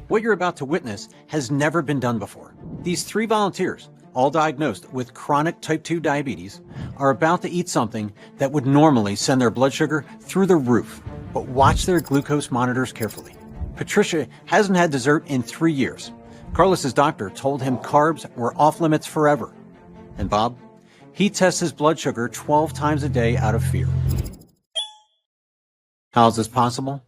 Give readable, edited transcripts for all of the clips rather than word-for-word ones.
What you're about to witness has never been done before. These 3 volunteers, all diagnosed with chronic type 2 diabetes, are about to eat something that would normally send their blood sugar through the roof. But watch their glucose monitors carefully. Patricia hasn't had dessert in 3 years. Carlos's doctor told him carbs were off limits forever. And Bob? He tests his blood sugar 12 times a day out of fear. How is this possible?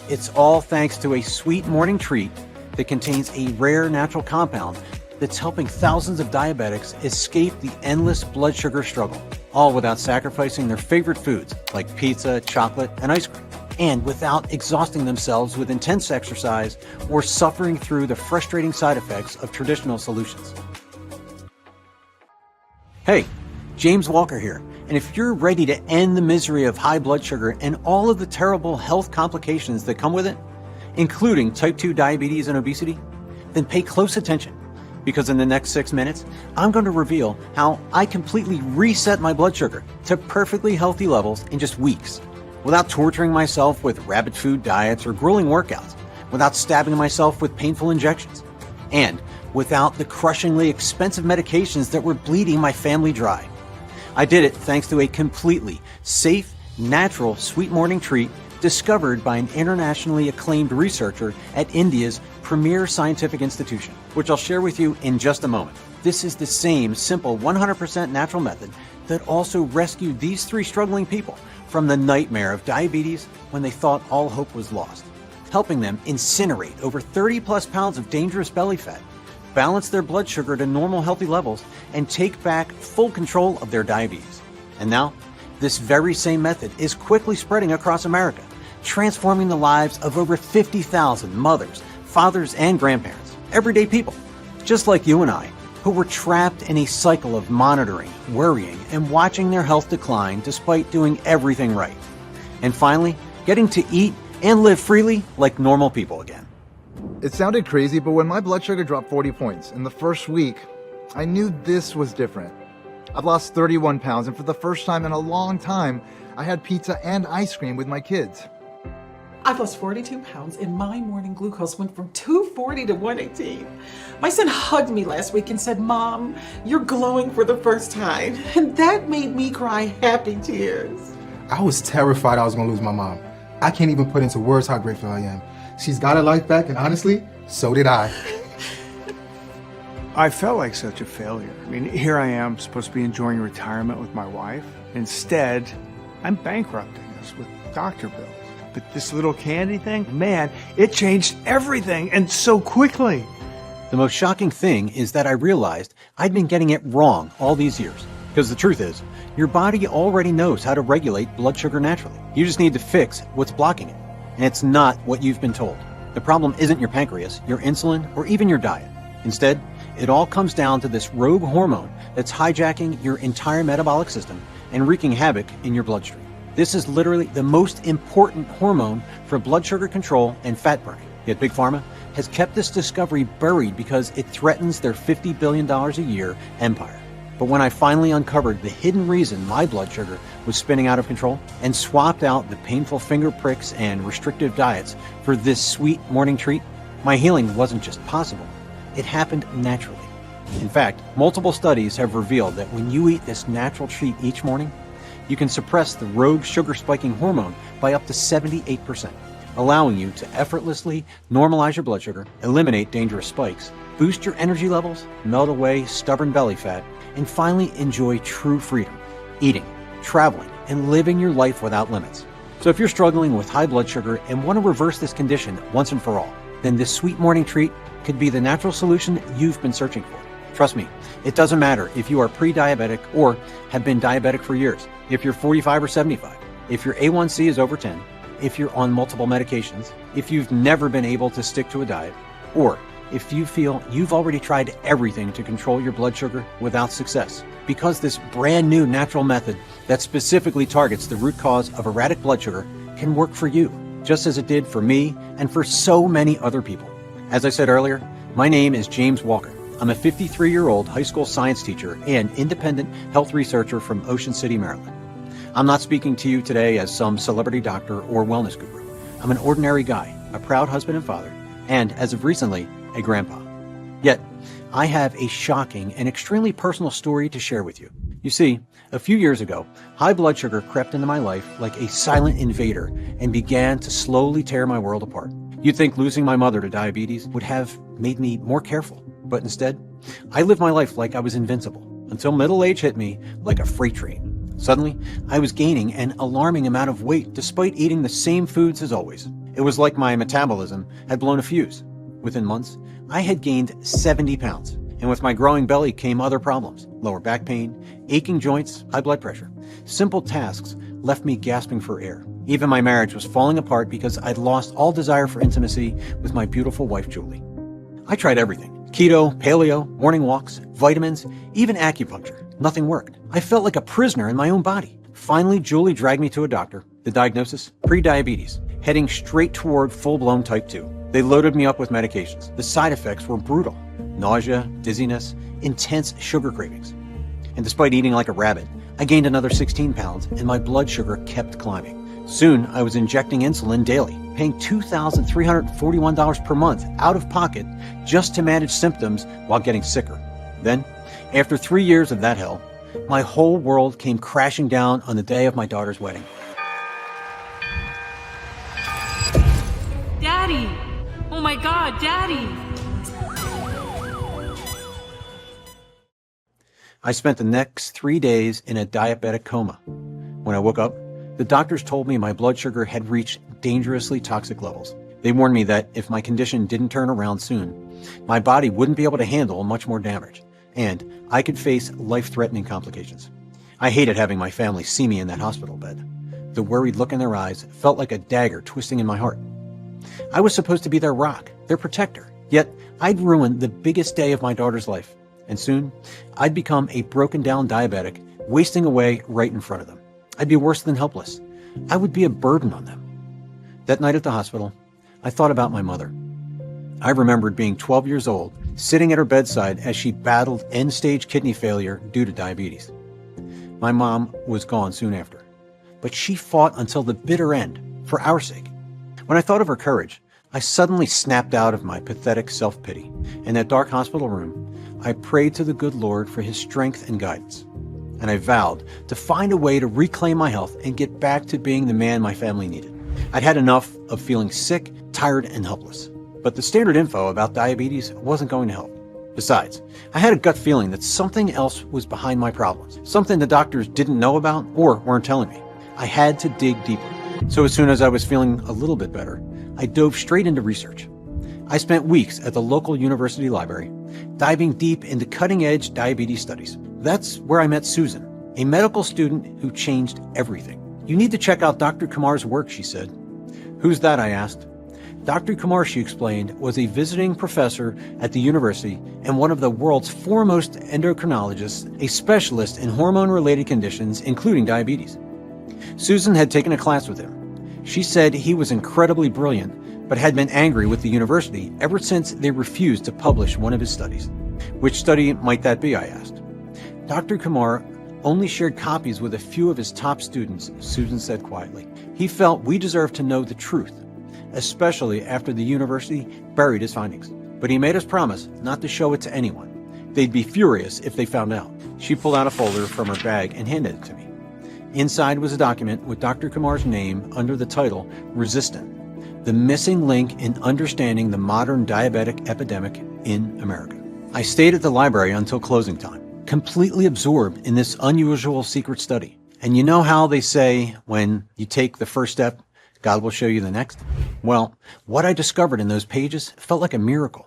It's all thanks to a sweet morning treat that contains a rare natural compound that's helping thousands of diabetics escape the endless blood sugar struggle, all without sacrificing their favorite foods like pizza, chocolate, and ice cream, and without exhausting themselves with intense exercise or suffering through the frustrating side effects of traditional solutions. Hey, James Walker here, and if you're ready to end the misery of high blood sugar and all of the terrible health complications that come with it, including type 2 diabetes and obesity, then pay close attention, because in the next 6 minutes, I'm going to reveal how I completely reset my blood sugar to perfectly healthy levels in just weeks, without torturing myself with rapid food diets or grueling workouts, without stabbing myself with painful injections, and without the crushingly expensive medications that were bleeding my family dry. I did it thanks to a completely safe, natural sweet morning treat discovered by an internationally acclaimed researcher at India's premier scientific institution, which I'll share with you in just a moment. This is the same simple 100% natural method that also rescued these 3 struggling people from the nightmare of diabetes when they thought all hope was lost, helping them incinerate over 30 plus pounds of dangerous belly fat, balance their blood sugar to normal healthy levels, and take back full control of their diabetes. And now, this very same method is quickly spreading across America, transforming the lives of over 50,000 mothers, fathers, and grandparents, everyday people, just like you and I, who were trapped in a cycle of monitoring, worrying, and watching their health decline despite doing everything right. And finally, getting to eat and live freely like normal people again. It sounded crazy, but when my blood sugar dropped 40 points in the first week, I knew this was different. I've lost 31 pounds, and for the first time in a long time, I had pizza and ice cream with my kids. I've lost 42 pounds and my morning glucose went from 240 to 118. My son hugged me last week and said, "Mom, you're glowing for the first time." And that made me cry happy tears. I was terrified I was going to lose my mom. I can't even put into words how grateful I am. She's got her life back, and honestly, so did I. I felt like such a failure. I mean, here I am, supposed to be enjoying retirement with my wife. Instead, I'm bankrupting us with doctor bills. But this little candy thing, man, it changed everything, and so quickly. The most shocking thing is that I realized I'd been getting it wrong all these years. Because the truth is, your body already knows how to regulate blood sugar naturally. You just need to fix what's blocking it. And it's not what you've been told. The problem isn't your pancreas, your insulin, or even your diet. Instead, it all comes down to this rogue hormone that's hijacking your entire metabolic system and wreaking havoc in your bloodstream. This is literally the most important hormone for blood sugar control and fat burning. Yet Big Pharma has kept this discovery buried because it threatens their $50 billion a year empire. But when I finally uncovered the hidden reason my blood sugar was spinning out of control and swapped out the painful finger pricks and restrictive diets for this sweet morning treat, my healing wasn't just possible, it happened naturally. In fact, multiple studies have revealed that when you eat this natural treat each morning, you can suppress the rogue sugar spiking hormone by up to 78%, allowing you to effortlessly normalize your blood sugar, eliminate dangerous spikes, boost your energy levels, melt away stubborn belly fat, and finally enjoy true freedom, eating, traveling, and living your life without limits. So if you're struggling with high blood sugar and want to reverse this condition once and for all, then this sweet morning treat could be the natural solution you've been searching for. Trust me, it doesn't matter if you are pre-diabetic or have been diabetic for years, if you're 45 or 75, if your A1C is over 10, if you're on multiple medications, if you've never been able to stick to a diet, or if you feel you've already tried everything to control your blood sugar without success. Because this brand new natural method that specifically targets the root cause of erratic blood sugar can work for you, just as it did for me and for so many other people. As I said earlier, my name is James Walker. I'm a 53-year-old high school science teacher and independent health researcher from Ocean City, Maryland. I'm not speaking to you today as some celebrity doctor or wellness guru. I'm an ordinary guy, a proud husband and father, and as of recently, a grandpa. Yet, I have a shocking and extremely personal story to share with you. You see, a few years ago, high blood sugar crept into my life like a silent invader and began to slowly tear my world apart. You'd think losing my mother to diabetes would have made me more careful, but instead, I lived my life like I was invincible, until middle age hit me like a freight train. Suddenly, I was gaining an alarming amount of weight despite eating the same foods as always. It was like my metabolism had blown a fuse. Within months, I had gained 70 pounds, and with my growing belly came other problems: lower back pain, aching joints, high blood pressure. Simple tasks left me gasping for air. Even my marriage was falling apart because I'd lost all desire for intimacy with my beautiful wife, Julie. I tried everything: keto, paleo, morning walks, vitamins, even acupuncture. Nothing worked. I felt like a prisoner in my own body. Finally, Julie dragged me to a doctor. The diagnosis? Pre-diabetes, heading straight toward full-blown type 2. They loaded me up with medications. The side effects were brutal: nausea, dizziness, intense sugar cravings. And despite eating like a rabbit, I gained another 16 pounds and my blood sugar kept climbing. Soon, I was injecting insulin daily, paying $2,341 per month out of pocket just to manage symptoms while getting sicker. Then, after 3 years of that hell, my whole world came crashing down on the day of my daughter's wedding. Daddy! Oh my God, Daddy! I spent the next 3 days in a diabetic coma. When I woke up, the doctors told me my blood sugar had reached dangerously toxic levels. They warned me that if my condition didn't turn around soon, my body wouldn't be able to handle much more damage, and I could face life-threatening complications. I hated having my family see me in that hospital bed. The worried look in their eyes felt like a dagger twisting in my heart. I was supposed to be their rock, their protector, yet I'd ruined the biggest day of my daughter's life, and soon I'd become a broken-down diabetic, wasting away right in front of them. I'd be worse than helpless. I would be a burden on them. That night at the hospital, I thought about my mother. I remembered being 12 years old, sitting at her bedside as she battled end-stage kidney failure due to diabetes. My mom was gone soon after, but she fought until the bitter end for our sake. When I thought of her courage, I suddenly snapped out of my pathetic self-pity. In that dark hospital room, I prayed to the good Lord for his strength and guidance. And I vowed to find a way to reclaim my health and get back to being the man my family needed. I'd had enough of feeling sick, tired, and helpless. But the standard info about diabetes wasn't going to help. Besides, I had a gut feeling that something else was behind my problems, something the doctors didn't know about or weren't telling me. I had to dig deeper. So as soon as I was feeling a little bit better, I dove straight into research. I spent weeks at the local university library, diving deep into cutting-edge diabetes studies. That's where I met Susan, a medical student who changed everything. "You need to check out Dr. Kumar's work," she said. "Who's that?" I asked. Dr. Kumar, she explained, was a visiting professor at the university and one of the world's foremost endocrinologists, a specialist in hormone-related conditions, including diabetes. Susan had taken a class with him. She said he was incredibly brilliant, but had been angry with the university ever since they refused to publish one of his studies. "Which study might that be?" I asked. Dr. Kumar only shared copies with a few of his top students, Susan said quietly. He felt we deserved to know the truth, especially after the university buried his findings. But he made us promise not to show it to anyone. They'd be furious if they found out. She pulled out a folder from her bag and handed it to me. Inside was a document with Dr. Kumar's name under the title Resistin, the missing link in understanding the modern diabetic epidemic in America. I stayed at the library until closing time, completely absorbed in this unusual secret study. And you know how they say, when you take the first step, God will show you the next? Well, what I discovered in those pages felt like a miracle.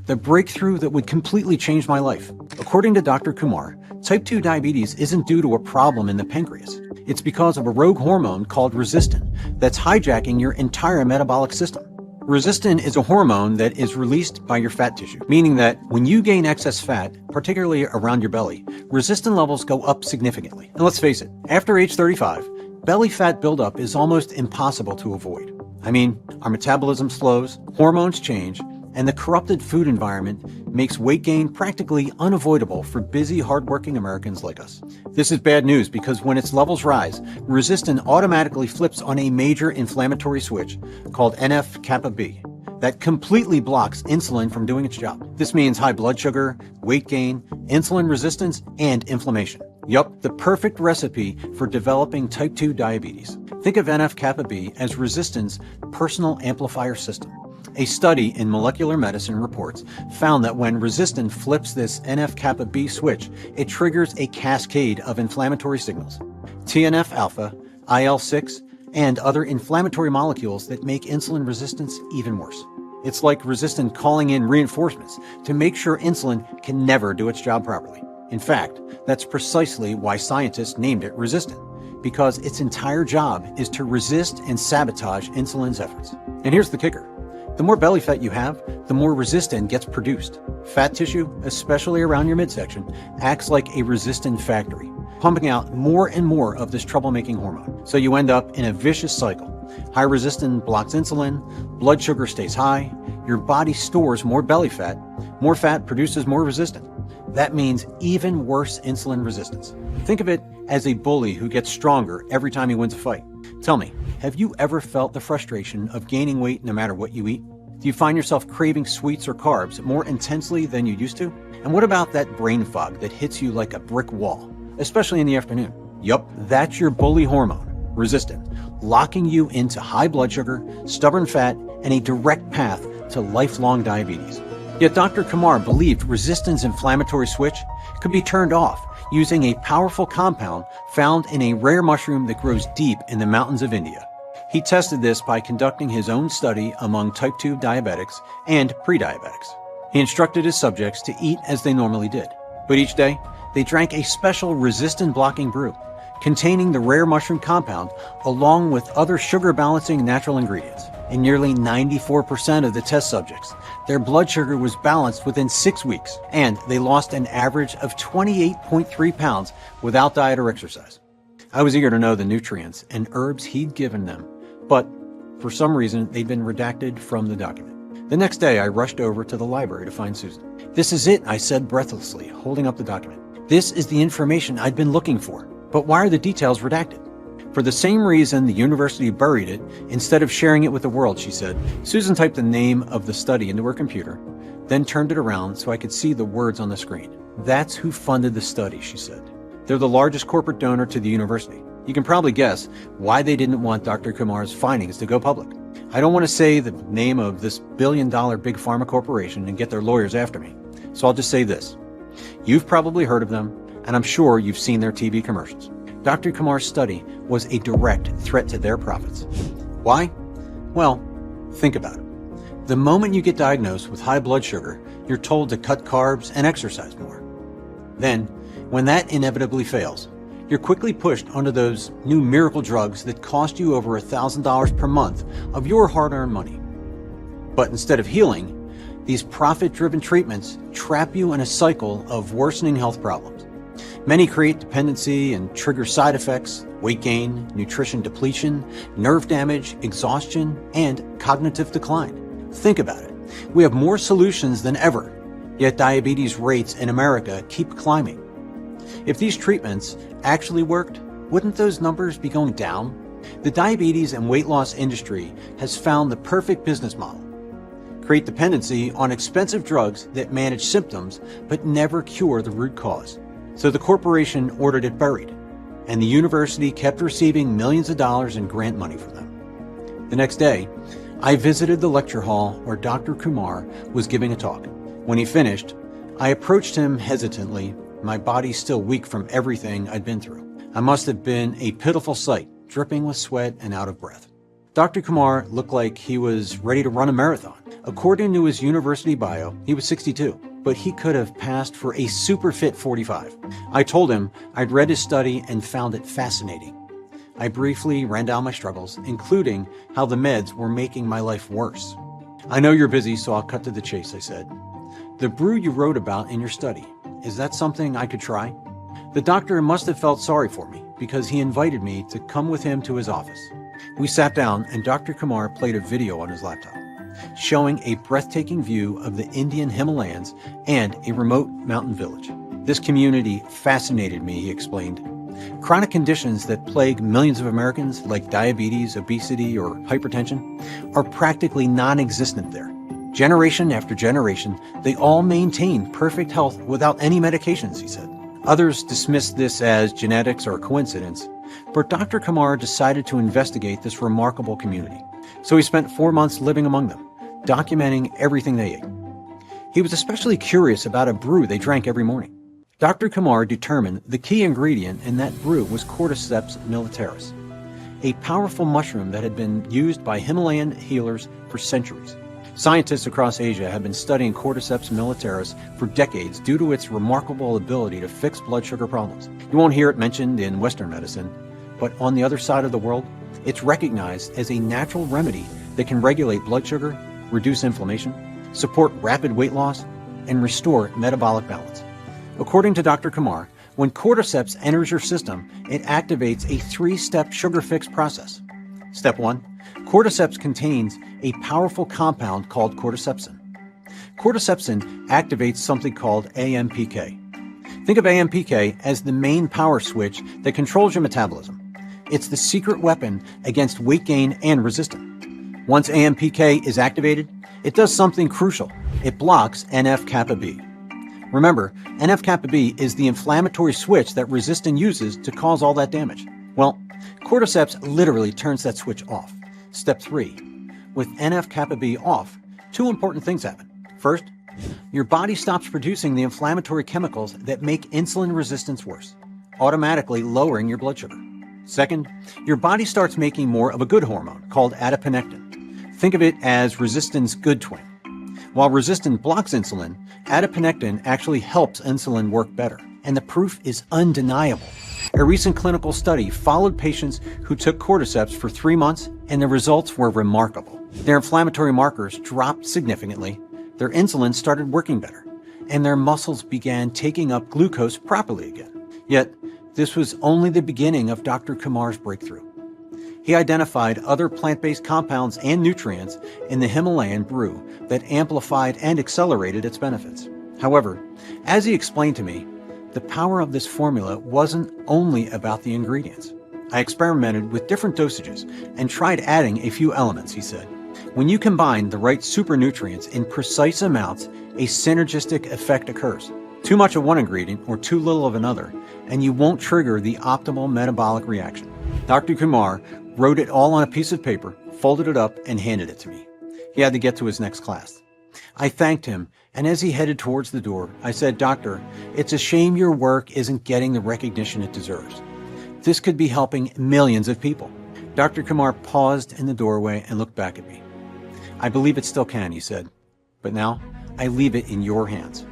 The breakthrough that would completely change my life. According to Dr. Kumar, type 2 diabetes isn't due to a problem in the pancreas. It's because of a rogue hormone called resistin that's hijacking your entire metabolic system. Resistin is a hormone that is released by your fat tissue, meaning that when you gain excess fat, particularly around your belly, resistin levels go up significantly. And let's face it, after age 35, belly fat buildup is almost impossible to avoid. I mean, our metabolism slows, hormones change, and the corrupted food environment makes weight gain practically unavoidable for busy, hardworking Americans like us. This is bad news because when its levels rise, resistin automatically flips on a major inflammatory switch called NF-kappa B. that completely blocks insulin from doing its job. This means high blood sugar, weight gain, insulin resistance, and inflammation. Yup, the perfect recipe for developing type 2 diabetes. Think of NF-kappa B as Resistin's personal amplifier system. A study in molecular medicine reports found that when Resistin flips this NF-kappa B switch, it triggers a cascade of inflammatory signals. TNF-alpha, IL-6, and other inflammatory molecules that make insulin resistance even worse. It's like Resistin calling in reinforcements to make sure insulin can never do its job properly. In fact, that's precisely why scientists named it Resistin, because its entire job is to resist and sabotage insulin's efforts. And here's the kicker. The more belly fat you have, the more Resistin gets produced. Fat tissue, especially around your midsection, acts like a Resistin factory, pumping out more and more of this troublemaking hormone. So you end up in a vicious cycle. High Resistin blocks insulin, blood sugar stays high, your body stores more belly fat, more fat produces more Resistin. That means even worse insulin resistance. Think of it as a bully who gets stronger every time he wins a fight. Tell me, have you ever felt the frustration of gaining weight no matter what you eat? Do you find yourself craving sweets or carbs more intensely than you used to? And what about that brain fog that hits you like a brick wall, especially in the afternoon? Yup, that's your bully hormone, Resistin, locking you into high blood sugar, stubborn fat, and a direct path to lifelong diabetes. Yet Dr. Kumar believed Resistin's inflammatory switch could be turned off using a powerful compound found in a rare mushroom that grows deep in the mountains of India. He tested this by conducting his own study among type 2 diabetics and pre-diabetics. He instructed his subjects to eat as they normally did, but each day they drank a special Resistin-blocking brew containing the rare mushroom compound along with other sugar-balancing natural ingredients. In nearly 94% of the test subjects, their blood sugar was balanced within 6 weeks, and they lost an average of 28.3 pounds without diet or exercise. I was eager to know the nutrients and herbs he'd given them, but for some reason they'd been redacted from the document. The next day, I rushed over to the library to find Susan. "This is it," I said breathlessly, holding up the document. "This is the information I'd been looking for, but why are the details redacted?" "For the same reason the university buried it instead of sharing it with the world," she said. Susan typed the name of the study into her computer, then turned it around so I could see the words on the screen. "That's who funded the study," she said. "They're the largest corporate donor to the university. You can probably guess why they didn't want Dr. Kumar's findings to go public. I don't want to say the name of this billion-dollar big pharma corporation and get their lawyers after me, so I'll just say this. You've probably heard of them, and I'm sure you've seen their TV commercials. Dr. Kumar's study was a direct threat to their profits. Why? Well, think about it. The moment you get diagnosed with high blood sugar, you're told to cut carbs and exercise more. Then, when that inevitably fails, you're quickly pushed onto those new miracle drugs that cost you over $1,000 per month of your hard-earned money. But instead of healing, these profit-driven treatments trap you in a cycle of worsening health problems. Many create dependency and trigger side effects, weight gain, nutrition depletion, nerve damage, exhaustion, and cognitive decline. Think about it. We have more solutions than ever, yet diabetes rates in America keep climbing. If these treatments actually worked, wouldn't those numbers be going down? The diabetes and weight loss industry has found the perfect business model. Create dependency on expensive drugs that manage symptoms but never cure the root cause. So the corporation ordered it buried, and the university kept receiving millions of dollars in grant money from them. The next day, I visited the lecture hall where Dr. Kumar was giving a talk. When he finished, I approached him hesitantly, my body still weak from everything I'd been through. I must have been a pitiful sight, dripping with sweat and out of breath. Dr. Kumar looked like he was ready to run a marathon. According to his university bio, he was 62, but he could have passed for a super fit 45. I told him I'd read his study and found it fascinating. I briefly ran down my struggles, including how the meds were making my life worse. "I know you're busy, so I'll cut to the chase," I said. "The brew you wrote about in your study, is that something I could try?" The doctor must have felt sorry for me because he invited me to come with him to his office. We sat down and Dr. Kumar played a video on his laptop, showing a breathtaking view of the Indian Himalayas and a remote mountain village. "This community fascinated me," he explained. "Chronic conditions that plague millions of Americans, like diabetes, obesity, or hypertension, are practically non-existent there. Generation after generation, they all maintain perfect health without any medications, he said. Others dismissed this as genetics or coincidence, but Dr. Kumar decided to investigate this remarkable community. So he spent 4 months living among them, documenting everything they ate. He was especially curious about a brew they drank every morning. Dr. Kumar determined the key ingredient in that brew was Cordyceps militaris, a powerful mushroom that had been used by Himalayan healers for centuries. Scientists across Asia have been studying Cordyceps militaris for decades due to its remarkable ability to fix blood sugar problems. You won't hear it mentioned in Western medicine, but on the other side of the world, it's recognized as a natural remedy that can regulate blood sugar, reduce inflammation, support rapid weight loss, and restore metabolic balance. According to Dr. Kumar, when cordyceps enters your system, it activates a 3-step sugar fix process. Step 1. Cordyceps contains a powerful compound called cordycepsin. Cordycepsin activates something called AMPK. Think of AMPK as the main power switch that controls your metabolism. It's the secret weapon against weight gain and resistance. Once AMPK is activated, it does something crucial. It blocks NF-kappa B. Remember, NF-kappa B is the inflammatory switch that Resistin uses to cause all that damage. Well, cordyceps literally turns that switch off. Step 3. With NF-kappa B off, 2 important things happen. First, your body stops producing the inflammatory chemicals that make insulin resistance worse, automatically lowering your blood sugar. Second, your body starts making more of a good hormone called adiponectin. Think of it as Resistin's good twin. While Resistin blocks insulin, adiponectin actually helps insulin work better. And the proof is undeniable. A recent clinical study followed patients who took cordyceps for 3 months, and the results were remarkable. Their inflammatory markers dropped significantly, their insulin started working better, and their muscles began taking up glucose properly again. Yet, this was only the beginning of Dr. Kumar's breakthrough. He identified other plant-based compounds and nutrients in the Himalayan brew that amplified and accelerated its benefits. However, as he explained to me, the power of this formula wasn't only about the ingredients. I experimented with different dosages and tried adding a few elements, he said. When you combine the right supernutrients in precise amounts, a synergistic effect occurs. Too much of one ingredient or too little of another, and you won't trigger the optimal metabolic reaction. Dr. Kumar wrote it all on a piece of paper, folded it up, and handed it to me. He had to get to his next class. I thanked him, and as he headed towards the door, I said, "Doctor, it's a shame your work isn't getting the recognition it deserves. This could be helping millions of people." Dr. Kumar paused in the doorway and looked back at me. "I believe it still can," he said, "but now I leave it in your hands.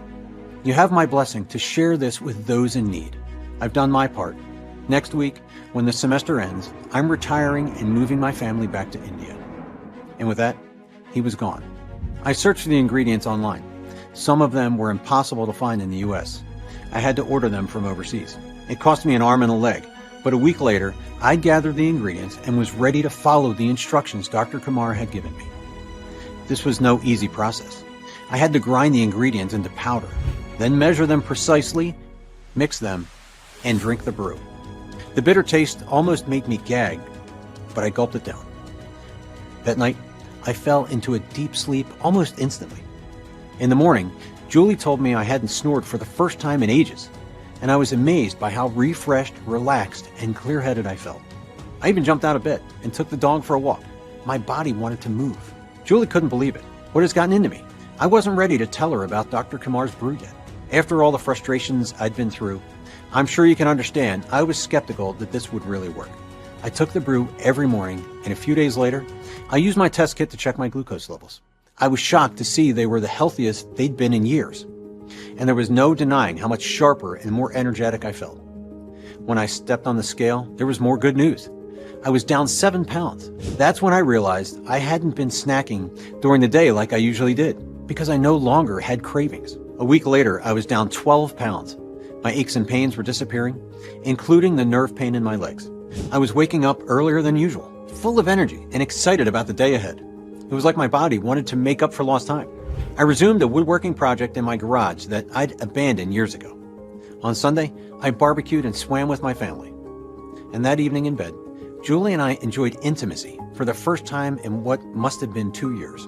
You have my blessing to share this with those in need. I've done my part. Next week, when the semester ends, I'm retiring and moving my family back to India." And with that, he was gone. I searched for the ingredients online. Some of them were impossible to find in the US. I had to order them from overseas. It cost me an arm and a leg, but a week later, I gathered the ingredients and was ready to follow the instructions Dr. Kumar had given me. This was no easy process. I had to grind the ingredients into powder, then measure them precisely, mix them, and drink the brew. The bitter taste almost made me gag, but I gulped it down. That night, I fell into a deep sleep almost instantly. In the morning, Julie told me I hadn't snored for the first time in ages, and I was amazed by how refreshed, relaxed, and clear-headed I felt. I even jumped out of bed and took the dog for a walk. My body wanted to move. Julie couldn't believe it. What has gotten into me? I wasn't ready to tell her about Dr. Kumar's brew yet. After all the frustrations I'd been through, I'm sure you can understand I was skeptical that this would really work. I took the brew every morning, and a few days later, I used my test kit to check my glucose levels. I was shocked to see they were the healthiest they'd been in years, and there was no denying how much sharper and more energetic I felt. When I stepped on the scale, there was more good news. I was down 7 pounds. That's when I realized I hadn't been snacking during the day like I usually did, because I no longer had cravings. A week later, I was down 12 pounds. My aches and pains were disappearing, including the nerve pain in my legs. I was waking up earlier than usual, full of energy and excited about the day ahead. It was like my body wanted to make up for lost time. I resumed a woodworking project in my garage that I'd abandoned years ago. On Sunday, I barbecued and swam with my family. And that evening in bed, Julie and I enjoyed intimacy for the first time in what must have been 2 years.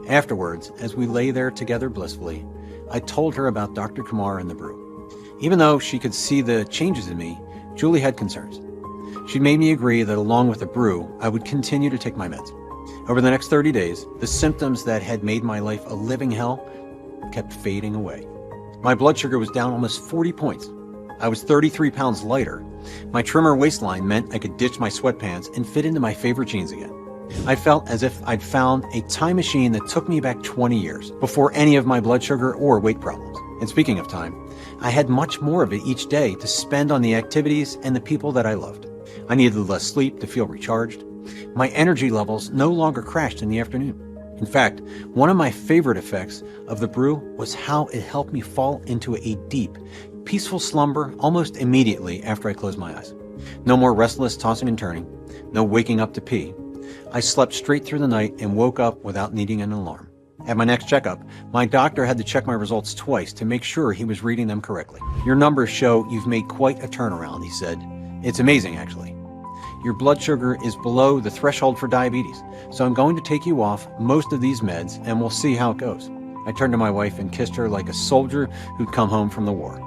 Afterwards, as we lay there together blissfully, I told her about Dr. Kumar and the brew. Even though she could see the changes in me, Julie had concerns. She made me agree that along with the brew, I would continue to take my meds. Over the next 30 days, the symptoms that had made my life a living hell kept fading away. My blood sugar was down almost 40 points. I was 33 pounds lighter. My trimmer waistline meant I could ditch my sweatpants and fit into my favorite jeans again. I felt as if I'd found a time machine that took me back 20 years, before any of my blood sugar or weight problems. And speaking of time, I had much more of it each day to spend on the activities and the people that I loved. I needed less sleep to feel recharged. My energy levels no longer crashed in the afternoon. In fact, one of my favorite effects of the brew was how it helped me fall into a deep, peaceful slumber almost immediately after I closed my eyes. No more restless tossing and turning, no waking up to pee. I slept straight through the night and woke up without needing an alarm. At my next checkup, my doctor had to check my results twice to make sure he was reading them correctly. "Your numbers show you've made quite a turnaround," he said. "It's amazing, actually. Your blood sugar is below the threshold for diabetes, so I'm going to take you off most of these meds and we'll see how it goes." I turned to my wife and kissed her like a soldier who'd come home from the war.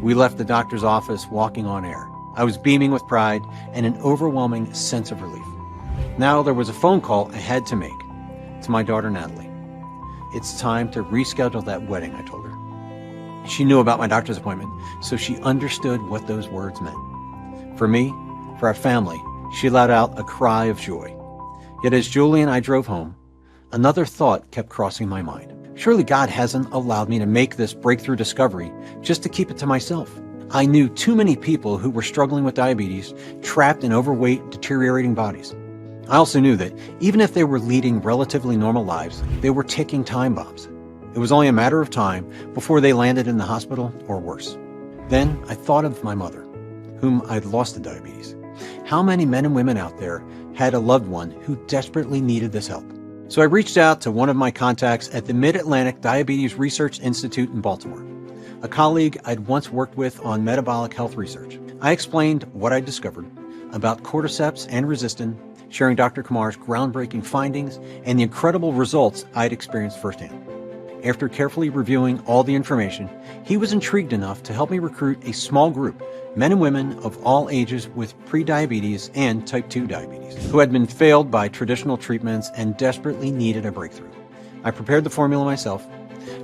We left the doctor's office walking on air. I was beaming with pride and an overwhelming sense of relief. Now there was a phone call I had to make to my daughter Natalie. "It's time to reschedule that wedding," I told her. She knew about my doctor's appointment, so she understood what those words meant. For me, for our family, she let out a cry of joy. Yet as Julie and I drove home, another thought kept crossing my mind. Surely God hasn't allowed me to make this breakthrough discovery just to keep it to myself. I knew too many people who were struggling with diabetes, trapped in overweight, deteriorating bodies. I also knew that even if they were leading relatively normal lives, they were ticking time bombs. It was only a matter of time before they landed in the hospital or worse. Then I thought of my mother, whom I'd lost to diabetes. How many men and women out there had a loved one who desperately needed this help? So I reached out to one of my contacts at the Mid-Atlantic Diabetes Research Institute in Baltimore, a colleague I'd once worked with on metabolic health research. I explained what I'd discovered about cordyceps and Resistin, sharing Dr. Kumar's groundbreaking findings and the incredible results I'd experienced firsthand. After carefully reviewing all the information, he was intrigued enough to help me recruit a small group, men and women of all ages with prediabetes and type 2 diabetes, who had been failed by traditional treatments and desperately needed a breakthrough. I prepared the formula myself,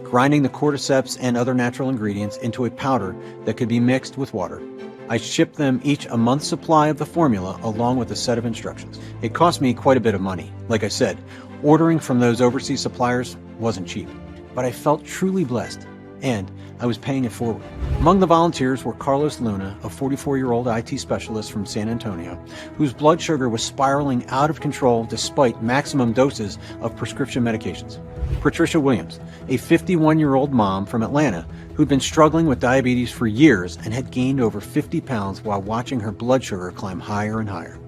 grinding the cordyceps and other natural ingredients into a powder that could be mixed with water. I shipped them each a month's supply of the formula along with a set of instructions. It cost me quite a bit of money. Like I said, ordering from those overseas suppliers wasn't cheap, but I felt truly blessed, and I was paying it forward. Among the volunteers were Carlos Luna, a 44-year-old IT specialist from San Antonio, whose blood sugar was spiraling out of control despite maximum doses of prescription medications. Patricia Williams, a 51-year-old mom from Atlanta who'd been struggling with diabetes for years and had gained over 50 pounds while watching her blood sugar climb higher and higher.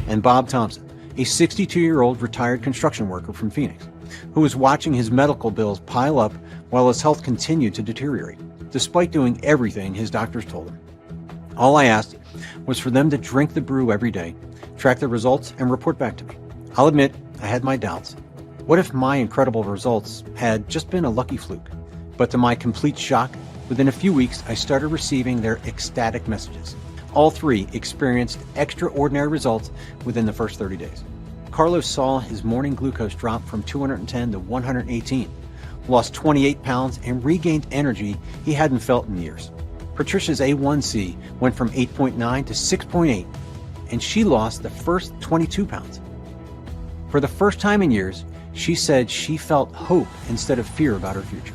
And Bob Thompson, a 62-year-old retired construction worker from Phoenix, who was watching his medical bills pile up while his health continued to deteriorate, despite doing everything his doctors told him. All I asked was for them to drink the brew every day, track the results, and report back to me. I'll admit, I had my doubts. What if my incredible results had just been a lucky fluke? But to my complete shock, within a few weeks, I started receiving their ecstatic messages. All three experienced extraordinary results within the first 30 days. Carlos saw his morning glucose drop from 210 to 118, lost 28 pounds, and regained energy he hadn't felt in years. Patricia's A1C went from 8.9 to 6.8, and she lost the first 22 pounds. For the first time in years, she said she felt hope instead of fear about her future.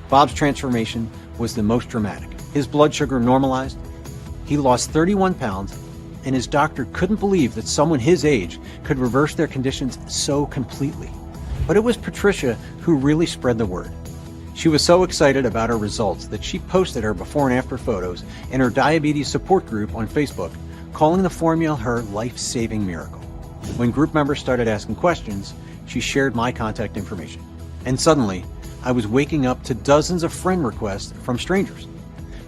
Bob's transformation was the most dramatic. His blood sugar normalized, he lost 31 pounds, and his doctor couldn't believe that someone his age could reverse their conditions so completely. But it was Patricia who really spread the word. She was so excited about her results that she posted her before and after photos in her diabetes support group on Facebook, calling the formula her life-saving miracle. When group members started asking questions, she shared my contact information. And suddenly, I was waking up to dozens of friend requests from strangers.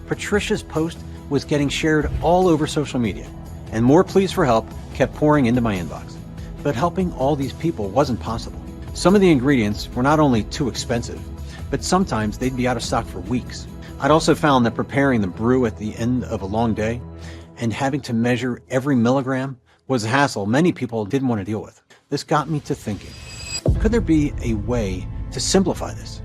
Patricia's post was getting shared all over social media, and more pleas for help kept pouring into my inbox. But helping all these people wasn't possible. Some of the ingredients were not only too expensive, but sometimes they'd be out of stock for weeks. I'd also found that preparing the brew at the end of a long day and having to measure every milligram was a hassle many people didn't want to deal with. This got me to thinking, could there be a way to simplify this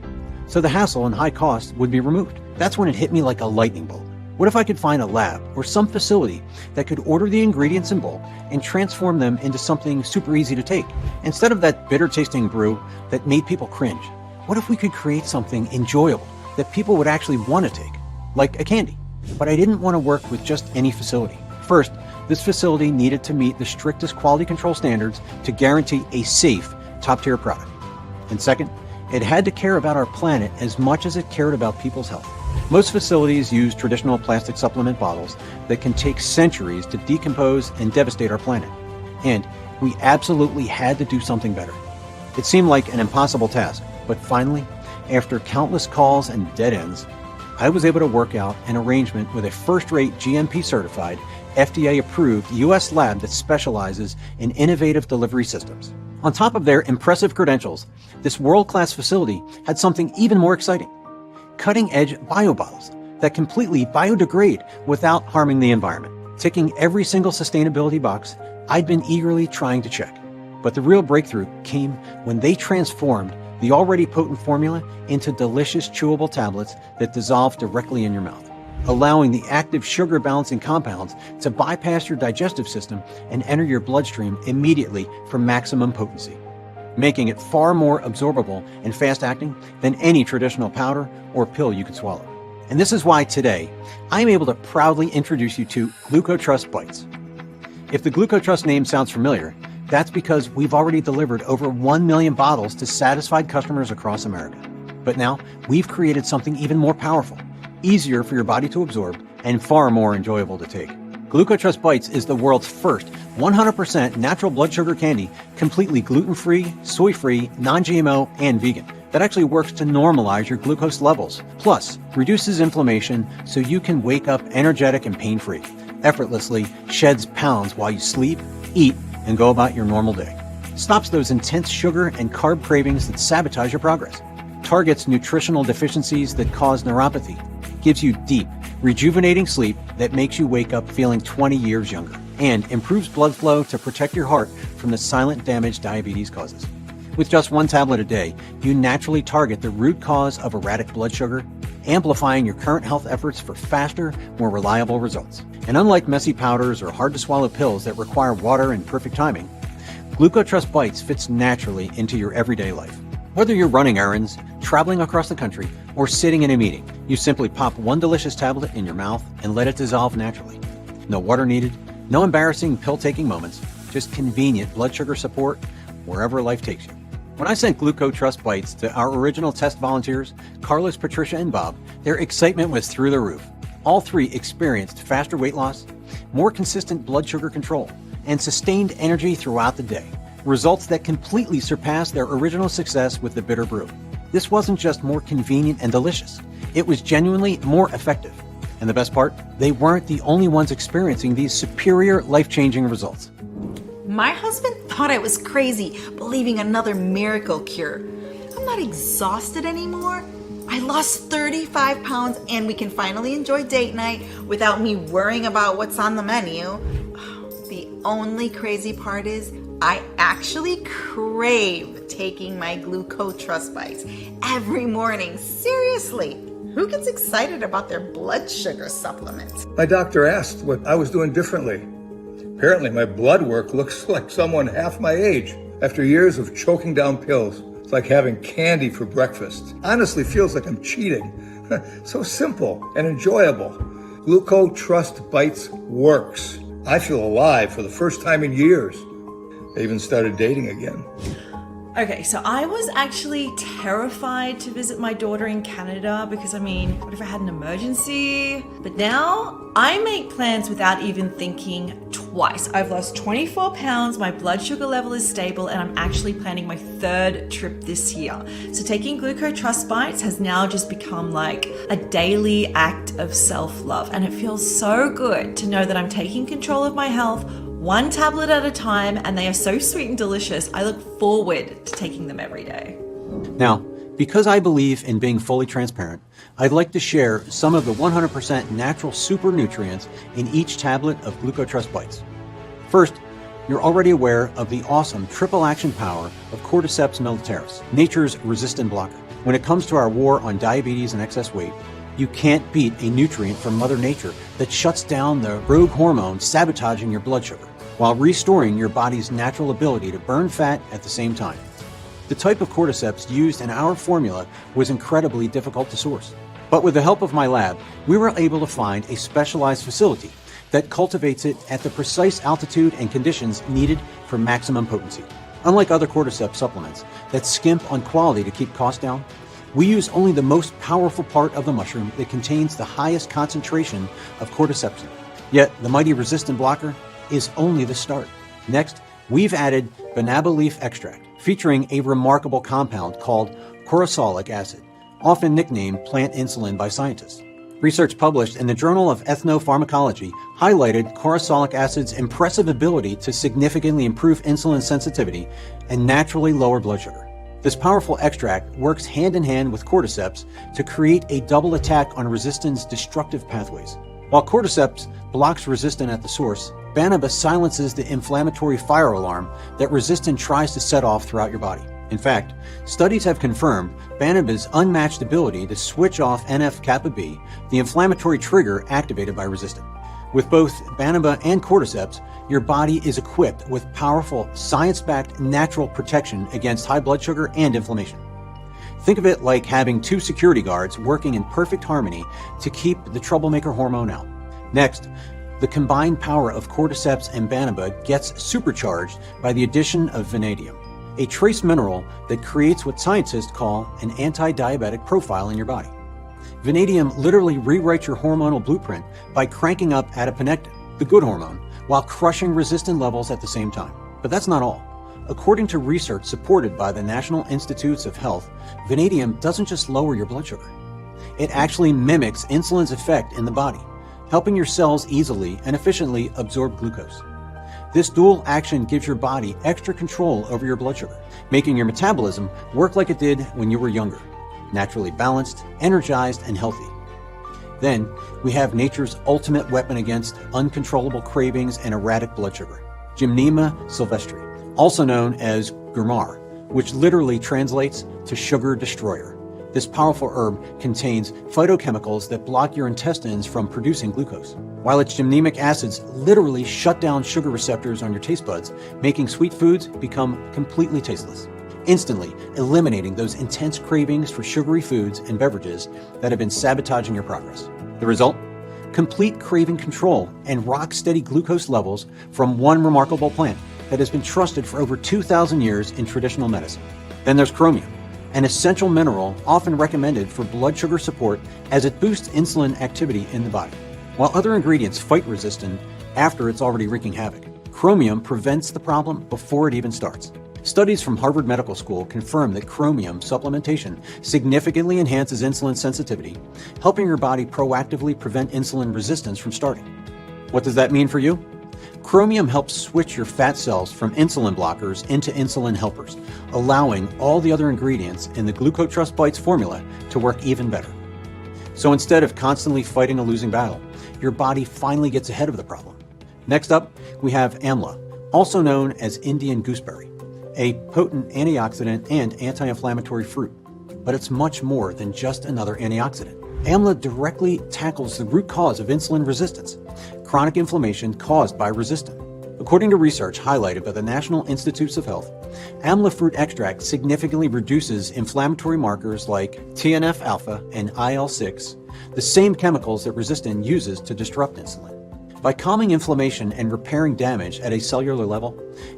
so the hassle and high cost would be removed? That's when it hit me like a lightning bolt. What if I could find a lab or some facility that could order the ingredients in bulk and transform them into something super easy to take? Instead of that bitter tasting brew that made people cringe, what if we could create something enjoyable that people would actually want to take, like a candy? But I didn't want to work with just any facility. First, this facility needed to meet the strictest quality control standards to guarantee a safe, top-tier product. And second, it had to care about our planet as much as it cared about people's health. Most facilities use traditional plastic supplement bottles that can take centuries to decompose and devastate our planet. And we absolutely had to do something better. It seemed like an impossible task, but finally, after countless calls and dead ends, I was able to work out an arrangement with a first-rate GMP-certified, FDA-approved U.S. lab that specializes in innovative delivery systems. On top of their impressive credentials, this world-class facility had something even more exciting: cutting-edge bio-bottles that completely biodegrade without harming the environment, ticking every single sustainability box I'd been eagerly trying to check. But the real breakthrough came when they transformed the already potent formula into delicious chewable tablets that dissolve directly in your mouth, allowing the active sugar balancing compounds to bypass your digestive system and enter your bloodstream immediately for maximum potency, making it far more absorbable and fast-acting than any traditional powder or pill you could swallow. And this is why today, I'm able to proudly introduce you to GlucoTrust Bites. If the GlucoTrust name sounds familiar, that's because we've already delivered over 1 million bottles to satisfied customers across America. But now, we've created something even more powerful, easier for your body to absorb, and far more enjoyable to take. GlucoTrust Bites is the world's first 100% natural blood sugar candy, completely gluten-free, soy-free, non-GMO, and vegan, that actually works to normalize your glucose levels, plus reduces inflammation so you can wake up energetic and pain-free, effortlessly sheds pounds while you sleep, eat, and go about your normal day. Stops those intense sugar and carb cravings that sabotage your progress. Targets nutritional deficiencies that cause neuropathy. Gives you deep, rejuvenating sleep that makes you wake up feeling 20 years younger. And improves blood flow to protect your heart from the silent damage diabetes causes. With just one tablet a day, you naturally target the root cause of erratic blood sugar, amplifying your current health efforts for faster, more reliable results. And unlike messy powders or hard-to-swallow pills that require water and perfect timing, GlucoTrust Bites fits naturally into your everyday life. Whether you're running errands, traveling across the country, or sitting in a meeting, you simply pop one delicious tablet in your mouth and let it dissolve naturally. No water needed, no embarrassing pill-taking moments, just convenient blood sugar support wherever life takes you. When I sent GlucoTrust Bites to our original test volunteers, Carlos, Patricia, and Bob, their excitement was through the roof. All three experienced faster weight loss, more consistent blood sugar control, and sustained energy throughout the day. Results that completely surpassed their original success with the bitter brew. This wasn't just more convenient and delicious. It was genuinely more effective. And the best part, they weren't the only ones experiencing these superior, life-changing results. My husband thought I was crazy, believing another miracle cure. I'm not exhausted anymore. I lost 35 pounds and we can finally enjoy date night without me worrying about what's on the menu. The only crazy part is I actually crave taking my GlucoTrust Bites every morning. Seriously, who gets excited about their blood sugar supplements? My doctor asked what I was doing differently. Apparently my blood work looks like someone half my age. After years of choking down pills, it's like having candy for breakfast. Honestly feels like I'm cheating. So simple and enjoyable. GlucoTrust Bites works. I feel alive for the first time in years. I even started dating again. Okay, so I was actually terrified to visit my daughter in Canada because, what if I had an emergency? But now I make plans without even thinking twice. I've lost 24 pounds, my blood sugar level is stable, and I'm actually planning my third trip this year. So taking GlucoTrust Bites has now just become like a daily act of self-love, and it feels so good to know that I'm taking control of my health one tablet at a time, and they are so sweet and delicious. I look forward to taking them every day. Now, because I believe in being fully transparent, I'd like to share some of the 100% natural super nutrients in each tablet of GlucoTrust Bites. First, you're already aware of the awesome triple action power of Cordyceps militaris, nature's resistant blocker. When it comes to our war on diabetes and excess weight, you can't beat a nutrient from Mother Nature that shuts down the rogue hormone sabotaging your blood sugar, while restoring your body's natural ability to burn fat at the same time. The type of cordyceps used in our formula was incredibly difficult to source. But with the help of my lab, we were able to find a specialized facility that cultivates it at the precise altitude and conditions needed for maximum potency. Unlike other cordyceps supplements that skimp on quality to keep costs down, we use only the most powerful part of the mushroom that contains the highest concentration of cordycepsin. Yet the mighty resistant blocker is only the start. Next, we've added banaba leaf extract, featuring a remarkable compound called corosolic acid, often nicknamed plant insulin by scientists. Research published in the Journal of Ethnopharmacology highlighted corosolic acid's impressive ability to significantly improve insulin sensitivity and naturally lower blood sugar. This powerful extract works hand in hand with cordyceps to create a double attack on resistin's destructive pathways. While cordyceps blocks resistin at the source, banaba silences the inflammatory fire alarm that resistin tries to set off throughout your body. In fact, studies have confirmed banaba's unmatched ability to switch off NF-kappa B, the inflammatory trigger activated by resistin. With both banaba and cordyceps, your body is equipped with powerful, science-backed natural protection against high blood sugar and inflammation. Think of it like having two security guards working in perfect harmony to keep the troublemaker hormone out. Next, the combined power of cordyceps and banaba gets supercharged by the addition of vanadium, a trace mineral that creates what scientists call an anti-diabetic profile in your body. Vanadium literally rewrites your hormonal blueprint by cranking up adiponectin, the good hormone, while crushing resistin levels at the same time. But that's not all. According to research supported by the National Institutes of Health, vanadium doesn't just lower your blood sugar. It actually mimics insulin's effect in the body, helping your cells easily and efficiently absorb glucose. This dual action gives your body extra control over your blood sugar, making your metabolism work like it did when you were younger, naturally balanced, energized, and healthy. Then, we have nature's ultimate weapon against uncontrollable cravings and erratic blood sugar, Gymnema sylvestri, also known as gurmar, which literally translates to sugar destroyer. This powerful herb contains phytochemicals that block your intestines from producing glucose, while its gymnemic acids literally shut down sugar receptors on your taste buds, making sweet foods become completely tasteless, instantly eliminating those intense cravings for sugary foods and beverages that have been sabotaging your progress. The result? Complete craving control and rock-steady glucose levels from one remarkable plant that has been trusted for over 2,000 years in traditional medicine. Then there's chromium, an essential mineral often recommended for blood sugar support as it boosts insulin activity in the body. While other ingredients fight resistin after it's already wreaking havoc, chromium prevents the problem before it even starts. Studies from Harvard Medical School confirm that chromium supplementation significantly enhances insulin sensitivity, helping your body proactively prevent insulin resistance from starting. What does that mean for you? Chromium helps switch your fat cells from insulin blockers into insulin helpers, allowing all the other ingredients in the GlucoTrust Bites formula to work even better. So instead of constantly fighting a losing battle, your body finally gets ahead of the problem. Next up, we have amla, also known as Indian gooseberry, a potent antioxidant and anti-inflammatory fruit. But it's much more than just another antioxidant. Amla directly tackles the root cause of insulin resistance, chronic inflammation caused by resistin. According to research highlighted by the National Institutes of Health, amla fruit extract significantly reduces inflammatory markers like TNF-alpha and IL-6, the same chemicals that resistin uses to disrupt insulin. By calming inflammation and repairing damage at a cellular level,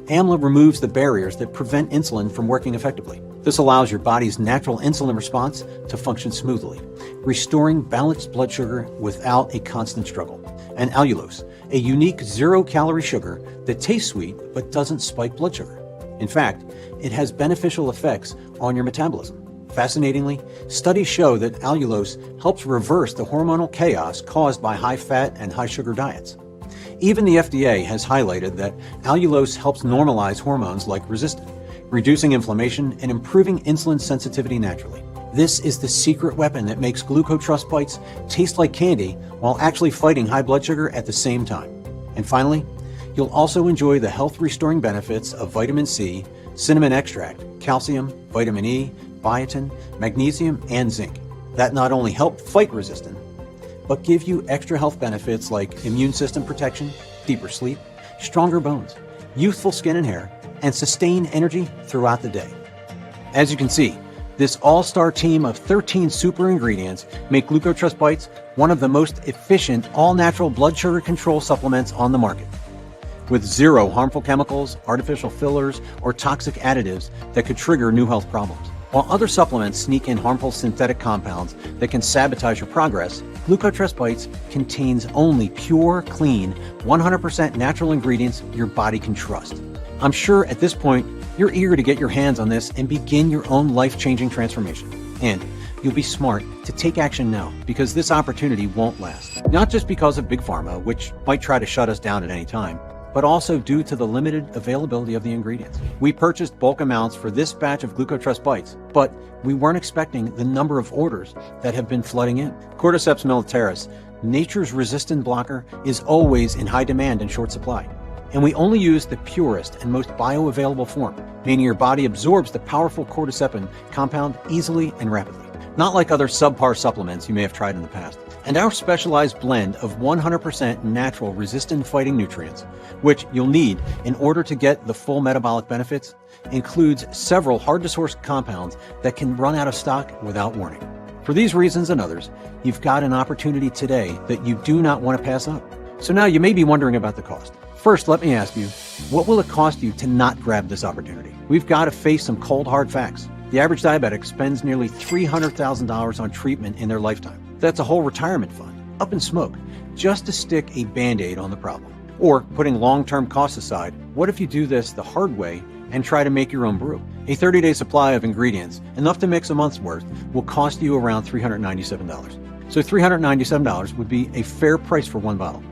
amla removes the barriers that prevent insulin from working effectively. This allows your body's natural insulin response to function smoothly, restoring balanced blood sugar without a constant struggle. And allulose, a unique zero-calorie sugar that tastes sweet but doesn't spike blood sugar. In fact, it has beneficial effects on your metabolism. Fascinatingly, studies show that allulose helps reverse the hormonal chaos caused by high-fat and high-sugar diets. Even the FDA has highlighted that allulose helps normalize hormones like resistin, reducing inflammation and improving insulin sensitivity naturally. This is the secret weapon that makes GlucoTrust Bites taste like candy while actually fighting high blood sugar at the same time. And finally, you'll also enjoy the health-restoring benefits of vitamin C, cinnamon extract, calcium, vitamin E, biotin, magnesium, and zinc that not only help fight resistin, but give you extra health benefits like immune system protection, deeper sleep, stronger bones, youthful skin and hair, and sustained energy throughout the day. As you can see, this all-star team of 13 super ingredients make GlucoTrust Bites one of the most efficient all-natural blood sugar control supplements on the market. With zero harmful chemicals, artificial fillers, or toxic additives that could trigger new health problems. While other supplements sneak in harmful synthetic compounds that can sabotage your progress, GlucoTrust Bites contains only pure, clean, 100% natural ingredients your body can trust. I'm sure at this point, you're eager to get your hands on this and begin your own life-changing transformation. And you'll be smart to take action now because this opportunity won't last. Not just because of Big Pharma, which might try to shut us down at any time, but also due to the limited availability of the ingredients. We purchased bulk amounts for this batch of GlucoTrust Bites, but we weren't expecting the number of orders that have been flooding in. Cordyceps militaris, nature's resistin blocker, is always in high demand and short supply. And we only use the purest and most bioavailable form, meaning your body absorbs the powerful cordycepin compound easily and rapidly. Not like other subpar supplements you may have tried in the past. And our specialized blend of 100% natural resistin-fighting nutrients, which you'll need in order to get the full metabolic benefits, includes several hard-to-source compounds that can run out of stock without warning. For these reasons and others, you've got an opportunity today that you do not want to pass up. So now you may be wondering about the cost. First, let me ask you, what will it cost you to not grab this opportunity? We've got to face some cold, hard facts. The average diabetic spends nearly $300,000 on treatment in their lifetime. That's a whole retirement fund, up in smoke, just to stick a Band-Aid on the problem. Or, putting long-term costs aside, what if you do this the hard way and try to make your own brew? A 30-day supply of ingredients, enough to mix a month's worth, will cost you around $397. So $397 would be a fair price for one bottle,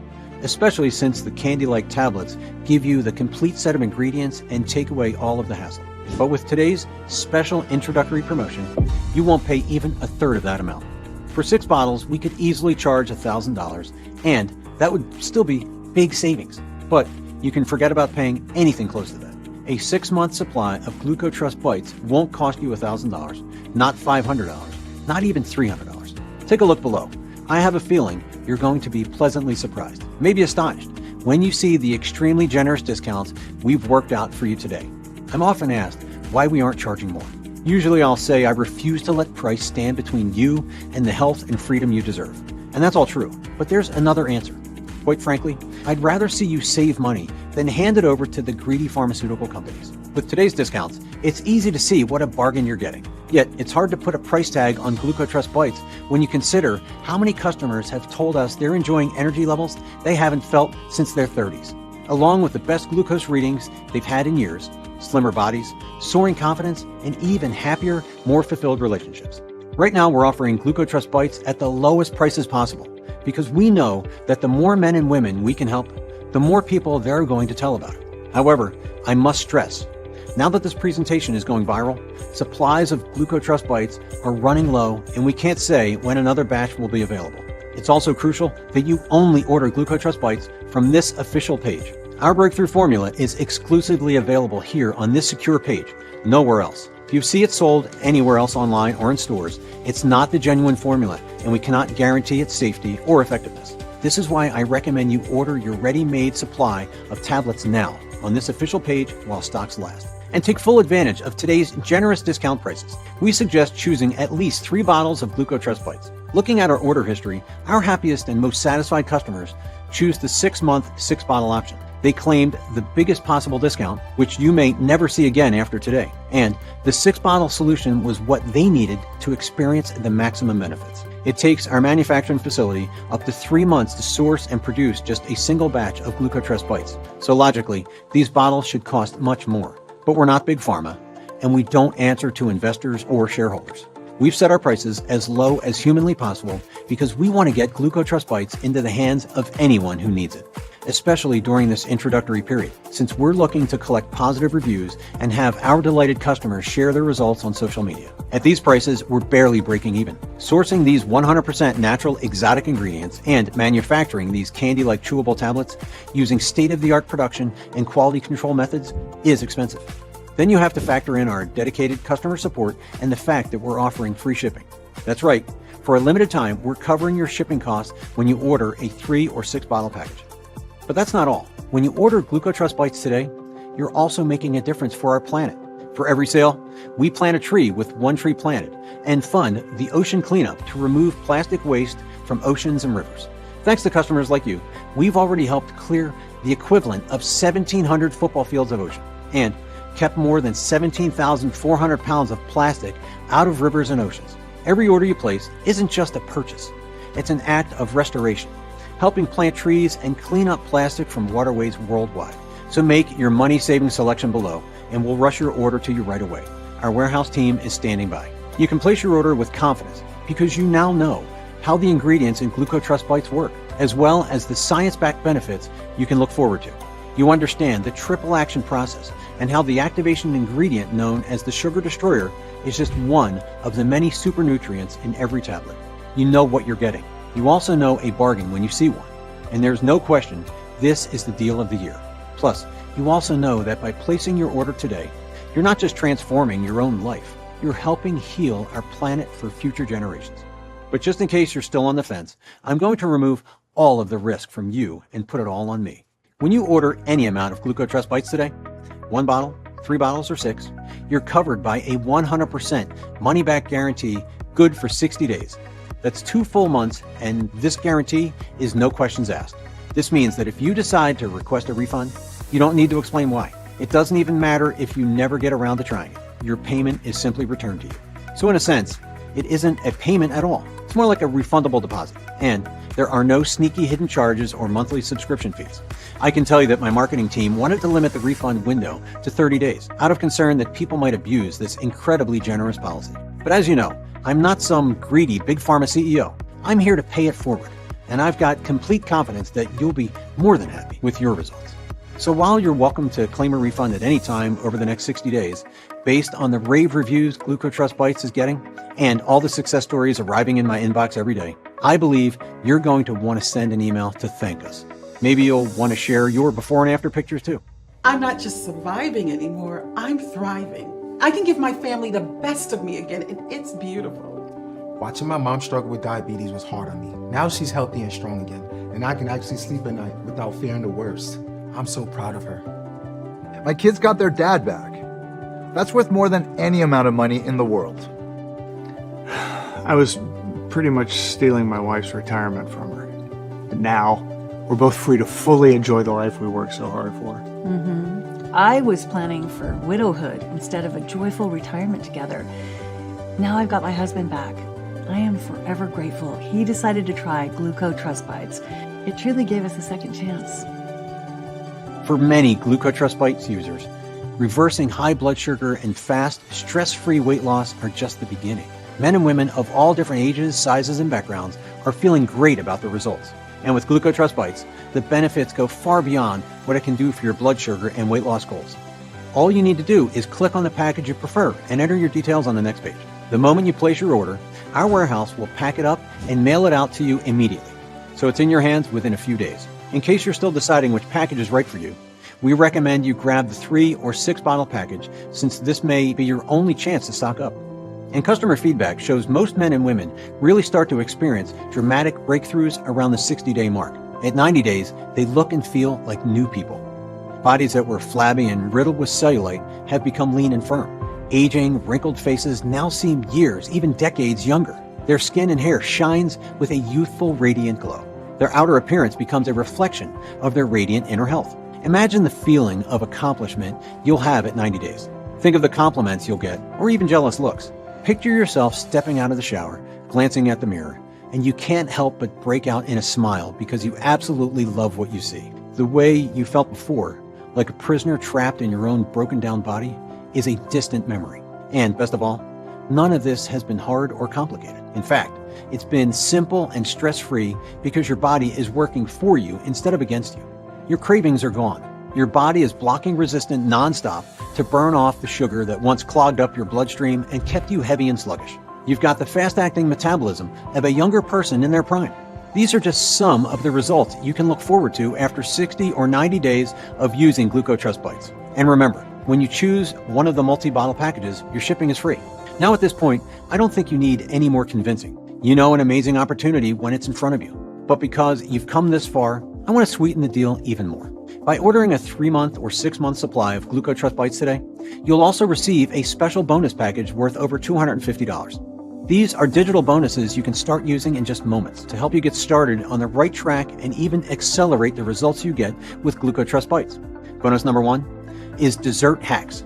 especially since the candy-like tablets give you the complete set of ingredients and take away all of the hassle. But with today's special introductory promotion, you won't pay even a third of that amount. For 6 bottles, we could easily charge $1,000, and that would still be big savings. But you can forget about paying anything close to that. A 6-month supply of GlucoTrust Bites won't cost you $1,000, not $500, not even $300. Take a look below. I have a feeling you're going to be pleasantly surprised, maybe astonished, when you see the extremely generous discounts we've worked out for you today. I'm often asked why we aren't charging more. Usually I'll say I refuse to let price stand between you and the health and freedom you deserve. And that's all true, but there's another answer. Quite frankly, I'd rather see you save money than hand it over to the greedy pharmaceutical companies. With today's discounts, it's easy to see what a bargain you're getting. Yet, it's hard to put a price tag on GlucoTrust Bites when you consider how many customers have told us they're enjoying energy levels they haven't felt since their 30s, along with the best glucose readings they've had in years, slimmer bodies, soaring confidence, and even happier, more fulfilled relationships. Right now, we're offering GlucoTrust Bites at the lowest prices possible because we know that the more men and women we can help, the more people they're going to tell about it. However, I must stress, now that this presentation is going viral, supplies of GlucoTrust Bites are running low and we can't say when another batch will be available. It's also crucial that you only order GlucoTrust Bites from this official page. Our breakthrough formula is exclusively available here on this secure page, nowhere else. If you see it sold anywhere else online or in stores, it's not the genuine formula, and we cannot guarantee its safety or effectiveness. This is why I recommend you order your ready-made supply of tablets now on this official page while stocks last. And take full advantage of today's generous discount prices. We suggest choosing at least 3 bottles of GlucoTrust Bites. Looking at our order history, our happiest and most satisfied customers choose the 6-month, 6-bottle option. They claimed the biggest possible discount, which you may never see again after today. And the 6-bottle solution was what they needed to experience the maximum benefits. It takes our manufacturing facility up to 3 months to source and produce just a single batch of GlucoTrust Bites. So logically, these bottles should cost much more. But we're not Big Pharma, and we don't answer to investors or shareholders. We've set our prices as low as humanly possible because we want to get GlucoTrust Bites into the hands of anyone who needs it. especially during this introductory period, since we're looking to collect positive reviews and have our delighted customers share their results on social media. At these prices, we're barely breaking even. Sourcing these 100% natural exotic ingredients and manufacturing these candy-like chewable tablets using state-of-the-art production and quality control methods is expensive. Then you have to factor in our dedicated customer support and the fact that we're offering free shipping. That's right. For a limited time, we're covering your shipping costs when you order a 3 or 6 bottle package. But that's not all. When you order GlucoTrust Bites today, you're also making a difference for our planet. For every sale, we plant a tree with 1 tree planted and fund the ocean cleanup to remove plastic waste from oceans and rivers. Thanks to customers like you, we've already helped clear the equivalent of 1,700 football fields of ocean and kept more than 17,400 pounds of plastic out of rivers and oceans. Every order you place isn't just a purchase. It's an act of restoration, helping plant trees and clean up plastic from waterways worldwide. So make your money-saving selection below, and we'll rush your order to you right away. Our warehouse team is standing by. You can place your order with confidence because you now know how the ingredients in GlucoTrust Bites work, as well as the science-backed benefits you can look forward to. You understand the triple action process and how the activation ingredient known as the sugar destroyer is just one of the many super nutrients in every tablet. You know what you're getting. You also know a bargain when you see one. And there's no question, this is the deal of the year. Plus, you also know that by placing your order today, you're not just transforming your own life, you're helping heal our planet for future generations. But just in case you're still on the fence, I'm going to remove all of the risk from you and put it all on me. When you order any amount of GlucoTrust Bites today, 1 bottle, 3 bottles, or 6, you're covered by a 100% money-back guarantee, good for 60 days. That's 2 full months, and this guarantee is no questions asked. This means that if you decide to request a refund, you don't need to explain why. It doesn't even matter if you never get around to trying it. Your payment is simply returned to you. So in a sense, it isn't a payment at all. It's more like a refundable deposit. And there are no sneaky hidden charges or monthly subscription fees. I can tell you that my marketing team wanted to limit the refund window to 30 days out of concern that people might abuse this incredibly generous policy. But as you know, I'm not some greedy big pharma CEO. I'm here to pay it forward, and I've got complete confidence that you'll be more than happy with your results. So while you're welcome to claim a refund at any time over the next 60 days, based on the rave reviews GlucoTrust Bites is getting and all the success stories arriving in my inbox every day, I believe you're going to want to send an email to thank us. Maybe you'll want to share your before and after pictures too. I'm not just surviving anymore, I'm thriving. I can give my family the best of me again, and it's beautiful. Watching my mom struggle with diabetes was hard on me. Now she's healthy and strong again, and I can actually sleep at night without fearing the worst. I'm so proud of her. My kids got their dad back. That's worth more than any amount of money in the world. I was pretty much stealing my wife's retirement from her. But now, we're both free to fully enjoy the life we worked so hard for. I was planning for widowhood instead of a joyful retirement together. Now I've got my husband back. I am forever grateful he decided to try GlucoTrust Bites. It truly gave us a second chance. For many GlucoTrust Bites users, reversing high blood sugar and fast, stress-free weight loss are just the beginning. Men and women of all different ages, sizes, and backgrounds are feeling great about the results. And with GlucoTrust Bites, the benefits go far beyond what it can do for your blood sugar and weight loss goals. All you need to do is click on the package you prefer and enter your details on the next page. The moment you place your order, our warehouse will pack it up and mail it out to you immediately. So it's in your hands within a few days. In case you're still deciding which package is right for you, we recommend you grab the 3 or 6 bottle package, since this may be your only chance to stock up. And customer feedback shows most men and women really start to experience dramatic breakthroughs around the 60-day mark. At 90 days, they look and feel like new people. Bodies that were flabby and riddled with cellulite have become lean and firm. Aging, wrinkled faces now seem years, even decades younger. Their skin and hair shines with a youthful, radiant glow. Their outer appearance becomes a reflection of their radiant inner health. Imagine the feeling of accomplishment you'll have at 90 days. Think of the compliments you'll get, or even jealous looks. Picture yourself stepping out of the shower, glancing at the mirror, and you can't help but break out in a smile because you absolutely love what you see. The way you felt before, like a prisoner trapped in your own broken down body, is a distant memory. And best of all, none of this has been hard or complicated. In fact, it's been simple and stress-free because your body is working for you instead of against you. your cravings are gone. Your body is blocking Resistin nonstop to burn off the sugar that once clogged up your bloodstream and kept you heavy and sluggish. You've got the fast-acting metabolism of a younger person in their prime. These are just some of the results you can look forward to after 60 or 90 days of using GlucoTrust Bites. And remember, when you choose one of the multi-bottle packages, your shipping is free. Now at this point, I don't think you need any more convincing. You know an amazing opportunity when it's in front of you. But because you've come this far, I want to sweeten the deal even more. By ordering a 3-month or 6-month supply of GlucoTrust Bites today, you'll also receive a special bonus package worth over $250. These are digital bonuses you can start using in just moments to help you get started on the right track and even accelerate the results you get with GlucoTrust Bites. Bonus number 1 is dessert hacks.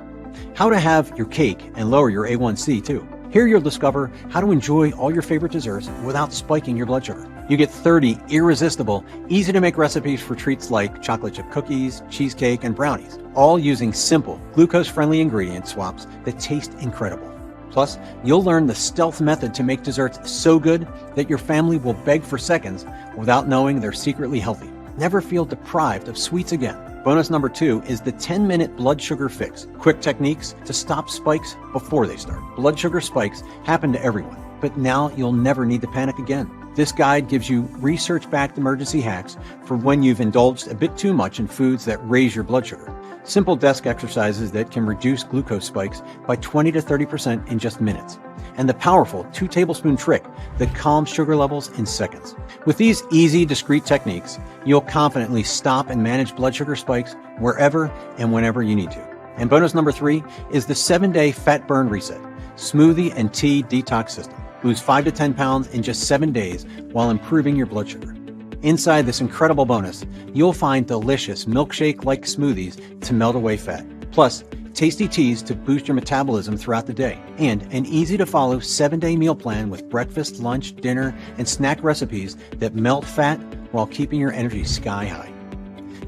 How to have your cake and lower your A1C too. Here you'll discover how to enjoy all your favorite desserts without spiking your blood sugar. You get 30 irresistible, easy-to-make recipes for treats like chocolate chip cookies, cheesecake, and brownies, all using simple, glucose-friendly ingredient swaps that taste incredible. Plus, you'll learn the stealth method to make desserts so good that your family will beg for seconds without knowing they're secretly healthy. Never feel deprived of sweets again. Bonus number 2 is the 10-minute blood sugar fix. Quick techniques to stop spikes before they start. Blood sugar spikes happen to everyone, but now you'll never need to panic again. This guide gives you research-backed emergency hacks for when you've indulged a bit too much in foods that raise your blood sugar. Simple desk exercises that can reduce glucose spikes by 20 to 30% in just minutes. And the powerful 2-tablespoon trick that calms sugar levels in seconds. With these easy, discrete techniques, you'll confidently stop and manage blood sugar spikes wherever and whenever you need to. And bonus number 3 is the 7-day fat burn reset, smoothie and tea detox system. Lose 5 to 10 pounds in just 7 days while improving your blood sugar. Inside this incredible bonus, you'll find delicious milkshake-like smoothies to melt away fat, plus tasty teas to boost your metabolism throughout the day, and an easy-to-follow 7-day meal plan with breakfast, lunch, dinner, and snack recipes that melt fat while keeping your energy sky high.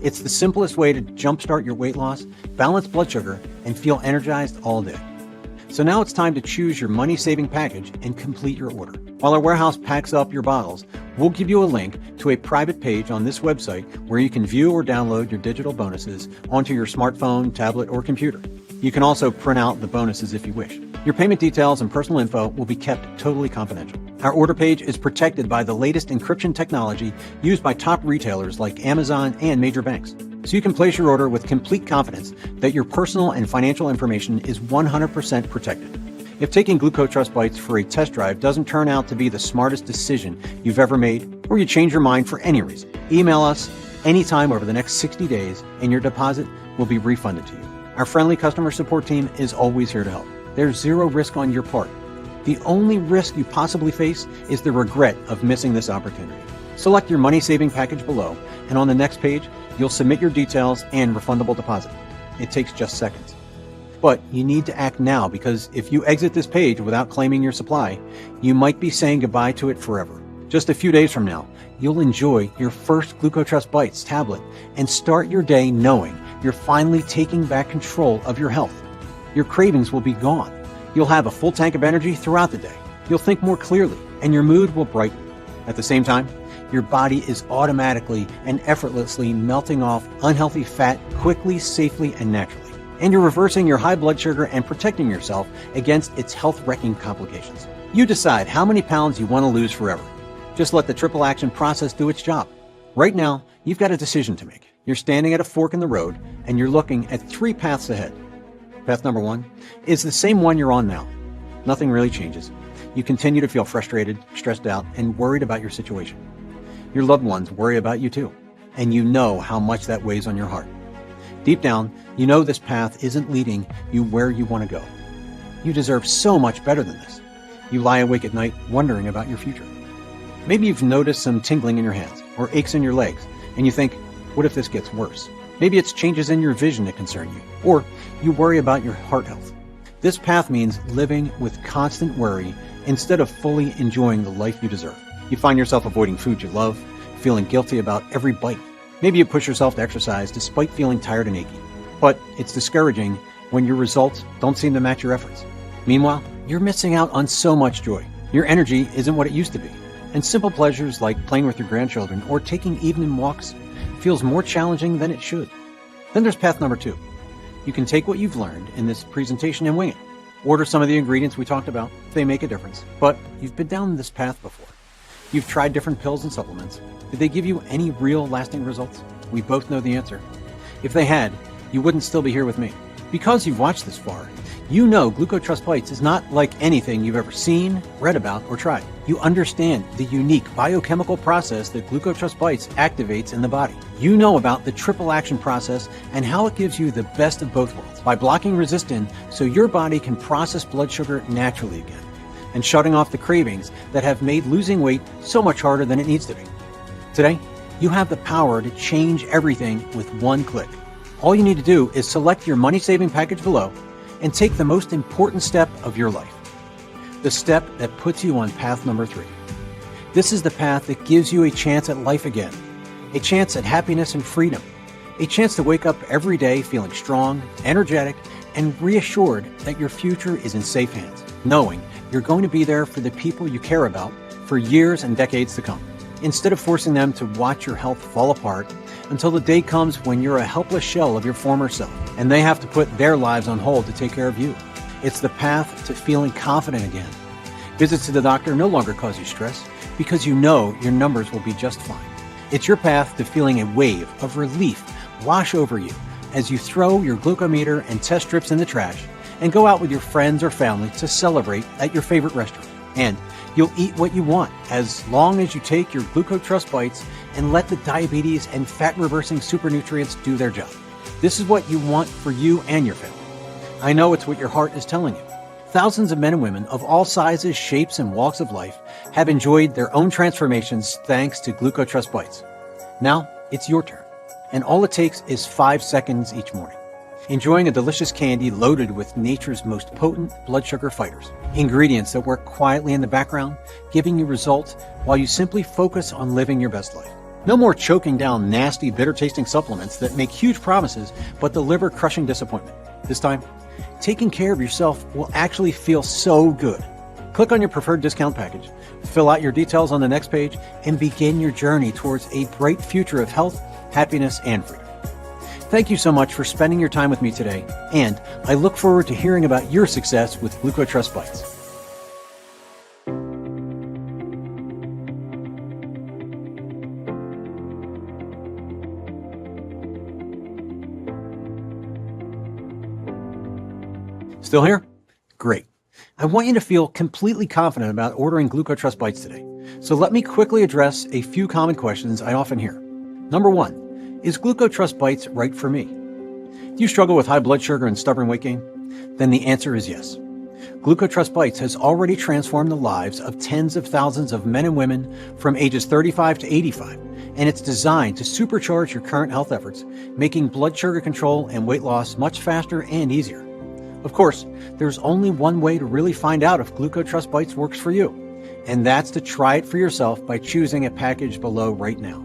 It's the simplest way to jumpstart your weight loss, balance blood sugar, and feel energized all day. So now it's time to choose your money-saving package and complete your order. While our warehouse packs up your bottles, we'll give you a link to a private page on this website where you can view or download your digital bonuses onto your smartphone, tablet, or computer. You can also print out the bonuses if you wish. Your payment details and personal info will be kept totally confidential. Our order page is protected by the latest encryption technology used by top retailers like Amazon and major banks. So you can place your order with complete confidence that your personal and financial information is 100% protected. If taking GlucoTrust Bites for a test drive doesn't turn out to be the smartest decision you've ever made, or you change your mind for any reason, email us anytime over the next 60 days and your deposit will be refunded to you. Our friendly customer support team is always here to help. There's zero risk on your part. The only risk you possibly face is the regret of missing this opportunity. Select your money-saving package below, and on the next page, you'll submit your details and refundable deposit. It takes just seconds. But you need to act now, because if you exit this page without claiming your supply, you might be saying goodbye to it forever. Just a few days from now, you'll enjoy your first GlucoTrust Bites tablet and start your day knowing you're finally taking back control of your health. Your cravings will be gone. You'll have a full tank of energy throughout the day. You'll think more clearly, and your mood will brighten. At the same time, your body is automatically and effortlessly melting off unhealthy fat quickly, safely, and naturally. And you're reversing your high blood sugar and protecting yourself against its health-wrecking complications. You decide how many pounds you want to lose forever. Just let the triple action process do its job. Right now, you've got a decision to make. You're standing at a fork in the road, and you're looking at 3 paths ahead. Path number 1 is the same one you're on now. Nothing really changes. You continue to feel frustrated, stressed out, and worried about your situation. Your loved ones worry about you too, and you know how much that weighs on your heart. Deep down, you know this path isn't leading you where you want to go. You deserve so much better than this. You lie awake at night wondering about your future. Maybe you've noticed some tingling in your hands or aches in your legs, and you think, what if this gets worse? Maybe it's changes in your vision that concern you, or you worry about your heart health. This path means living with constant worry instead of fully enjoying the life you deserve. You find yourself avoiding food you love, feeling guilty about every bite. Maybe you push yourself to exercise despite feeling tired and achy. But it's discouraging when your results don't seem to match your efforts. Meanwhile, you're missing out on so much joy. Your energy isn't what it used to be. And simple pleasures like playing with your grandchildren or taking evening walks feels more challenging than it should. Then there's path number 2. You can take what you've learned in this presentation and wing it. Order some of the ingredients we talked about. They make a difference. But you've been down this path before. You've tried different pills and supplements. Did they give you any real lasting results? We both know the answer. If they had, you wouldn't still be here with me. Because you've watched this far, you know GlucoTrust Bites is not like anything you've ever seen, read about, or tried. You understand the unique biochemical process that GlucoTrust Bites activates in the body. You know about the triple action process and how it gives you the best of both worlds by blocking resistin so your body can process blood sugar naturally again and shutting off the cravings that have made losing weight so much harder than it needs to be. Today, you have the power to change everything with one click. All you need to do is select your money-saving package below and take the most important step of your life. The step that puts you on path number 3. This is the path that gives you a chance at life again, a chance at happiness and freedom, a chance to wake up every day feeling strong, energetic, and reassured that your future is in safe hands, knowing you're going to be there for the people you care about for years and decades to come, instead of forcing them to watch your health fall apart until the day comes when you're a helpless shell of your former self, and they have to put their lives on hold to take care of you. It's the path to feeling confident again. Visits to the doctor no longer cause you stress because you know your numbers will be just fine. It's your path to feeling a wave of relief wash over you as you throw your glucometer and test strips in the trash and go out with your friends or family to celebrate at your favorite restaurant. And you'll eat what you want as long as you take your GlucoTrust Bites and let the diabetes and fat-reversing supernutrients do their job. This is what you want for you and your family. I know it's what your heart is telling you. Thousands of men and women of all sizes, shapes, and walks of life have enjoyed their own transformations thanks to GlucoTrust Bites. Now, it's your turn, and all it takes is 5 seconds each morning. Enjoying a delicious candy loaded with nature's most potent blood sugar fighters. Ingredients that work quietly in the background, giving you results while you simply focus on living your best life. No more choking down nasty, bitter-tasting supplements that make huge promises but deliver crushing disappointment. This time, taking care of yourself will actually feel so good. Click on your preferred discount package, fill out your details on the next page, and begin your journey towards a bright future of health, happiness, and freedom. Thank you so much for spending your time with me today, and I look forward to hearing about your success with GlucoTrust Bites. Still here? Great. I want you to feel completely confident about ordering GlucoTrust Bites today. So let me quickly address a few common questions I often hear. Number 1, is GlucoTrust Bites right for me? Do you struggle with high blood sugar and stubborn weight gain? Then the answer is yes. GlucoTrust Bites has already transformed the lives of tens of thousands of men and women from ages 35 to 85, and it's designed to supercharge your current health efforts, making blood sugar control and weight loss much faster and easier. Of course, there's only one way to really find out if GlucoTrust Bites works for you, and that's to try it for yourself by choosing a package below right now.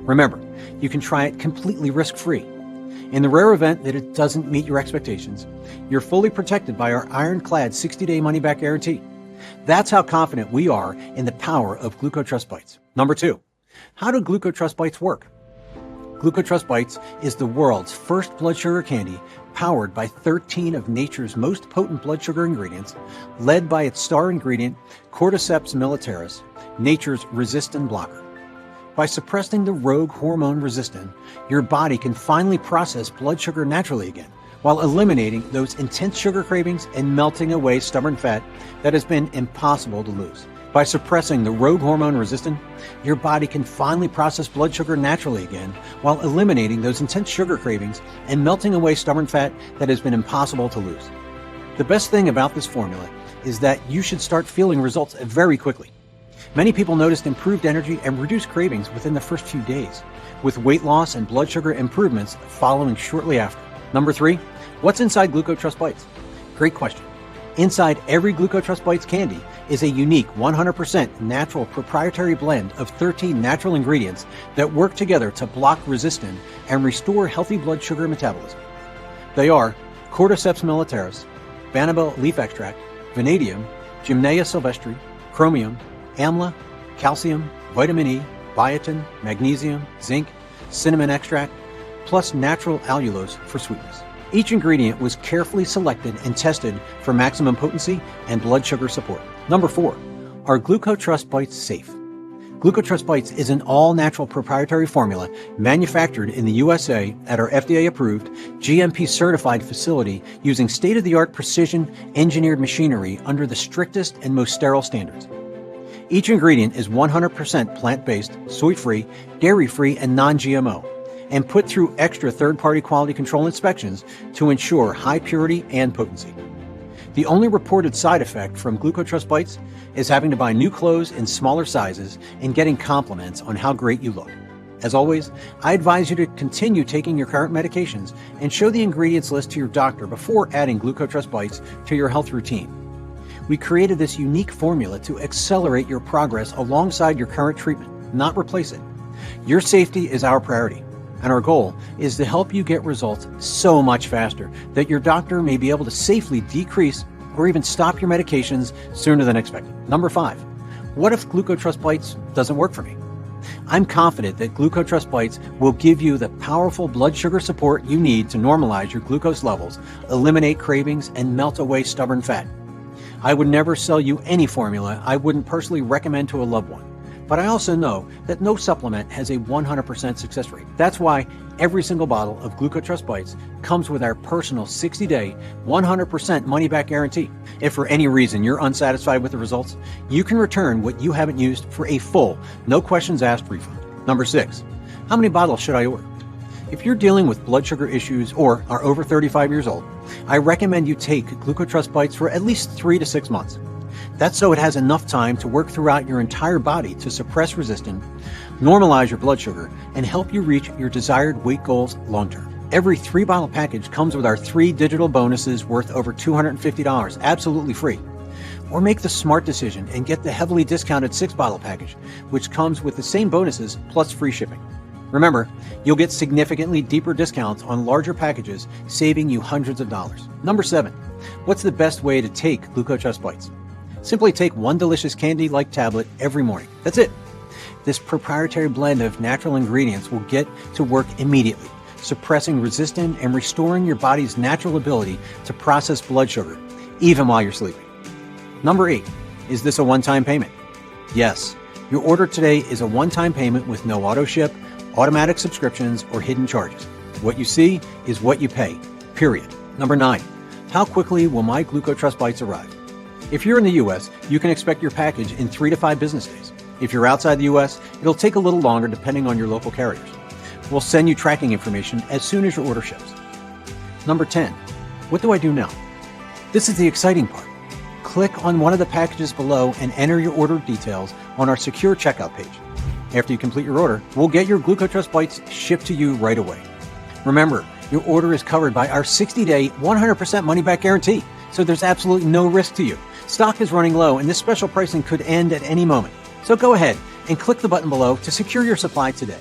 Remember, you can try it completely risk-free. In the rare event that it doesn't meet your expectations, you're fully protected by our ironclad 60-day money-back guarantee. That's how confident we are in the power of GlucoTrust Bites. Number 2, how do GlucoTrust Bites work? GlucoTrust Bites is the world's first blood sugar candy powered by 13 of nature's most potent blood sugar ingredients, led by its star ingredient, Cordyceps militaris, nature's resistin blocker. By suppressing the rogue hormone resistin, your body can finally process blood sugar naturally again, while eliminating those intense sugar cravings and melting away stubborn fat that has been impossible to lose. By suppressing the rogue hormone resistin, your body can finally process blood sugar naturally again while eliminating those intense sugar cravings and melting away stubborn fat that has been impossible to lose. The best thing about this formula is that you should start feeling results very quickly. Many people noticed improved energy and reduced cravings within the first few days, with weight loss and blood sugar improvements following shortly after. Number 3, what's inside GlucoTrust Bites? Great question. Inside every GlucoTrust Bites candy is a unique 100% natural proprietary blend of 13 natural ingredients that work together to block resistin and restore healthy blood sugar metabolism. They are Cordyceps militaris, Banabel leaf extract, vanadium, Gymnea sylvestri, chromium, amla, calcium, vitamin E, biotin, magnesium, zinc, cinnamon extract, plus natural allulose for sweetness. Each ingredient was carefully selected and tested for maximum potency and blood sugar support. Number 4, are GlucoTrust Bites safe? GlucoTrust Bites is an all-natural proprietary formula manufactured in the USA at our FDA-approved, GMP-certified facility using state-of-the-art precision engineered machinery under the strictest and most sterile standards. Each ingredient is 100% plant-based, soy-free, dairy-free, and non-GMO, and put through extra third-party quality control inspections to ensure high purity and potency. The only reported side effect from GlucoTrust Bites is having to buy new clothes in smaller sizes and getting compliments on how great you look. As always, I advise you to continue taking your current medications and show the ingredients list to your doctor before adding GlucoTrust Bites to your health routine. We created this unique formula to accelerate your progress alongside your current treatment, not replace it. Your safety is our priority, and our goal is to help you get results so much faster that your doctor may be able to safely decrease or even stop your medications sooner than expected. Number 5, what if GlucoTrust Bites doesn't work for me? I'm confident that GlucoTrust Bites will give you the powerful blood sugar support you need to normalize your glucose levels, eliminate cravings, and melt away stubborn fat. I would never sell you any formula I wouldn't personally recommend to a loved one. But I also know that no supplement has a 100% success rate. That's why every single bottle of GlucoTrust Bites comes with our personal 60-day, 100% money-back guarantee. If for any reason you're unsatisfied with the results, you can return what you haven't used for a full, no questions asked refund. Number 6, how many bottles should I order? If you're dealing with blood sugar issues or are over 35 years old, I recommend you take GlucoTrust Bites for at least 3 to 6 months. That's so it has enough time to work throughout your entire body to suppress resistin, normalize your blood sugar, and help you reach your desired weight goals long-term. Every 3-bottle package comes with our 3 digital bonuses worth over $250, absolutely free. Or make the smart decision and get the heavily discounted 6-bottle package, which comes with the same bonuses plus free shipping. Remember, you'll get significantly deeper discounts on larger packages, saving you hundreds of dollars. Number 7, what's the best way to take GlucoTrust Bites? Simply take one delicious candy-like tablet every morning. That's it. This proprietary blend of natural ingredients will get to work immediately, suppressing resistin and restoring your body's natural ability to process blood sugar, even while you're sleeping. Number 8, is this a one-time payment? Yes, your order today is a one-time payment with no auto ship, automatic subscriptions, or hidden charges. What you see is what you pay, period. Number 9, how quickly will my GlucoTrust Bites arrive? If you're in the US, you can expect your package in 3 to 5 business days. If you're outside the US, it'll take a little longer depending on your local carriers. We'll send you tracking information as soon as your order ships. Number 10, what do I do now? This is the exciting part. Click on one of the packages below and enter your order details on our secure checkout page. After you complete your order, we'll get your GlucoTrust Bites shipped to you right away. Remember, your order is covered by our 60-day, 100% money-back guarantee, so there's absolutely no risk to you. Stock is running low and this special pricing could end at any moment. So go ahead and click the button below to secure your supply today.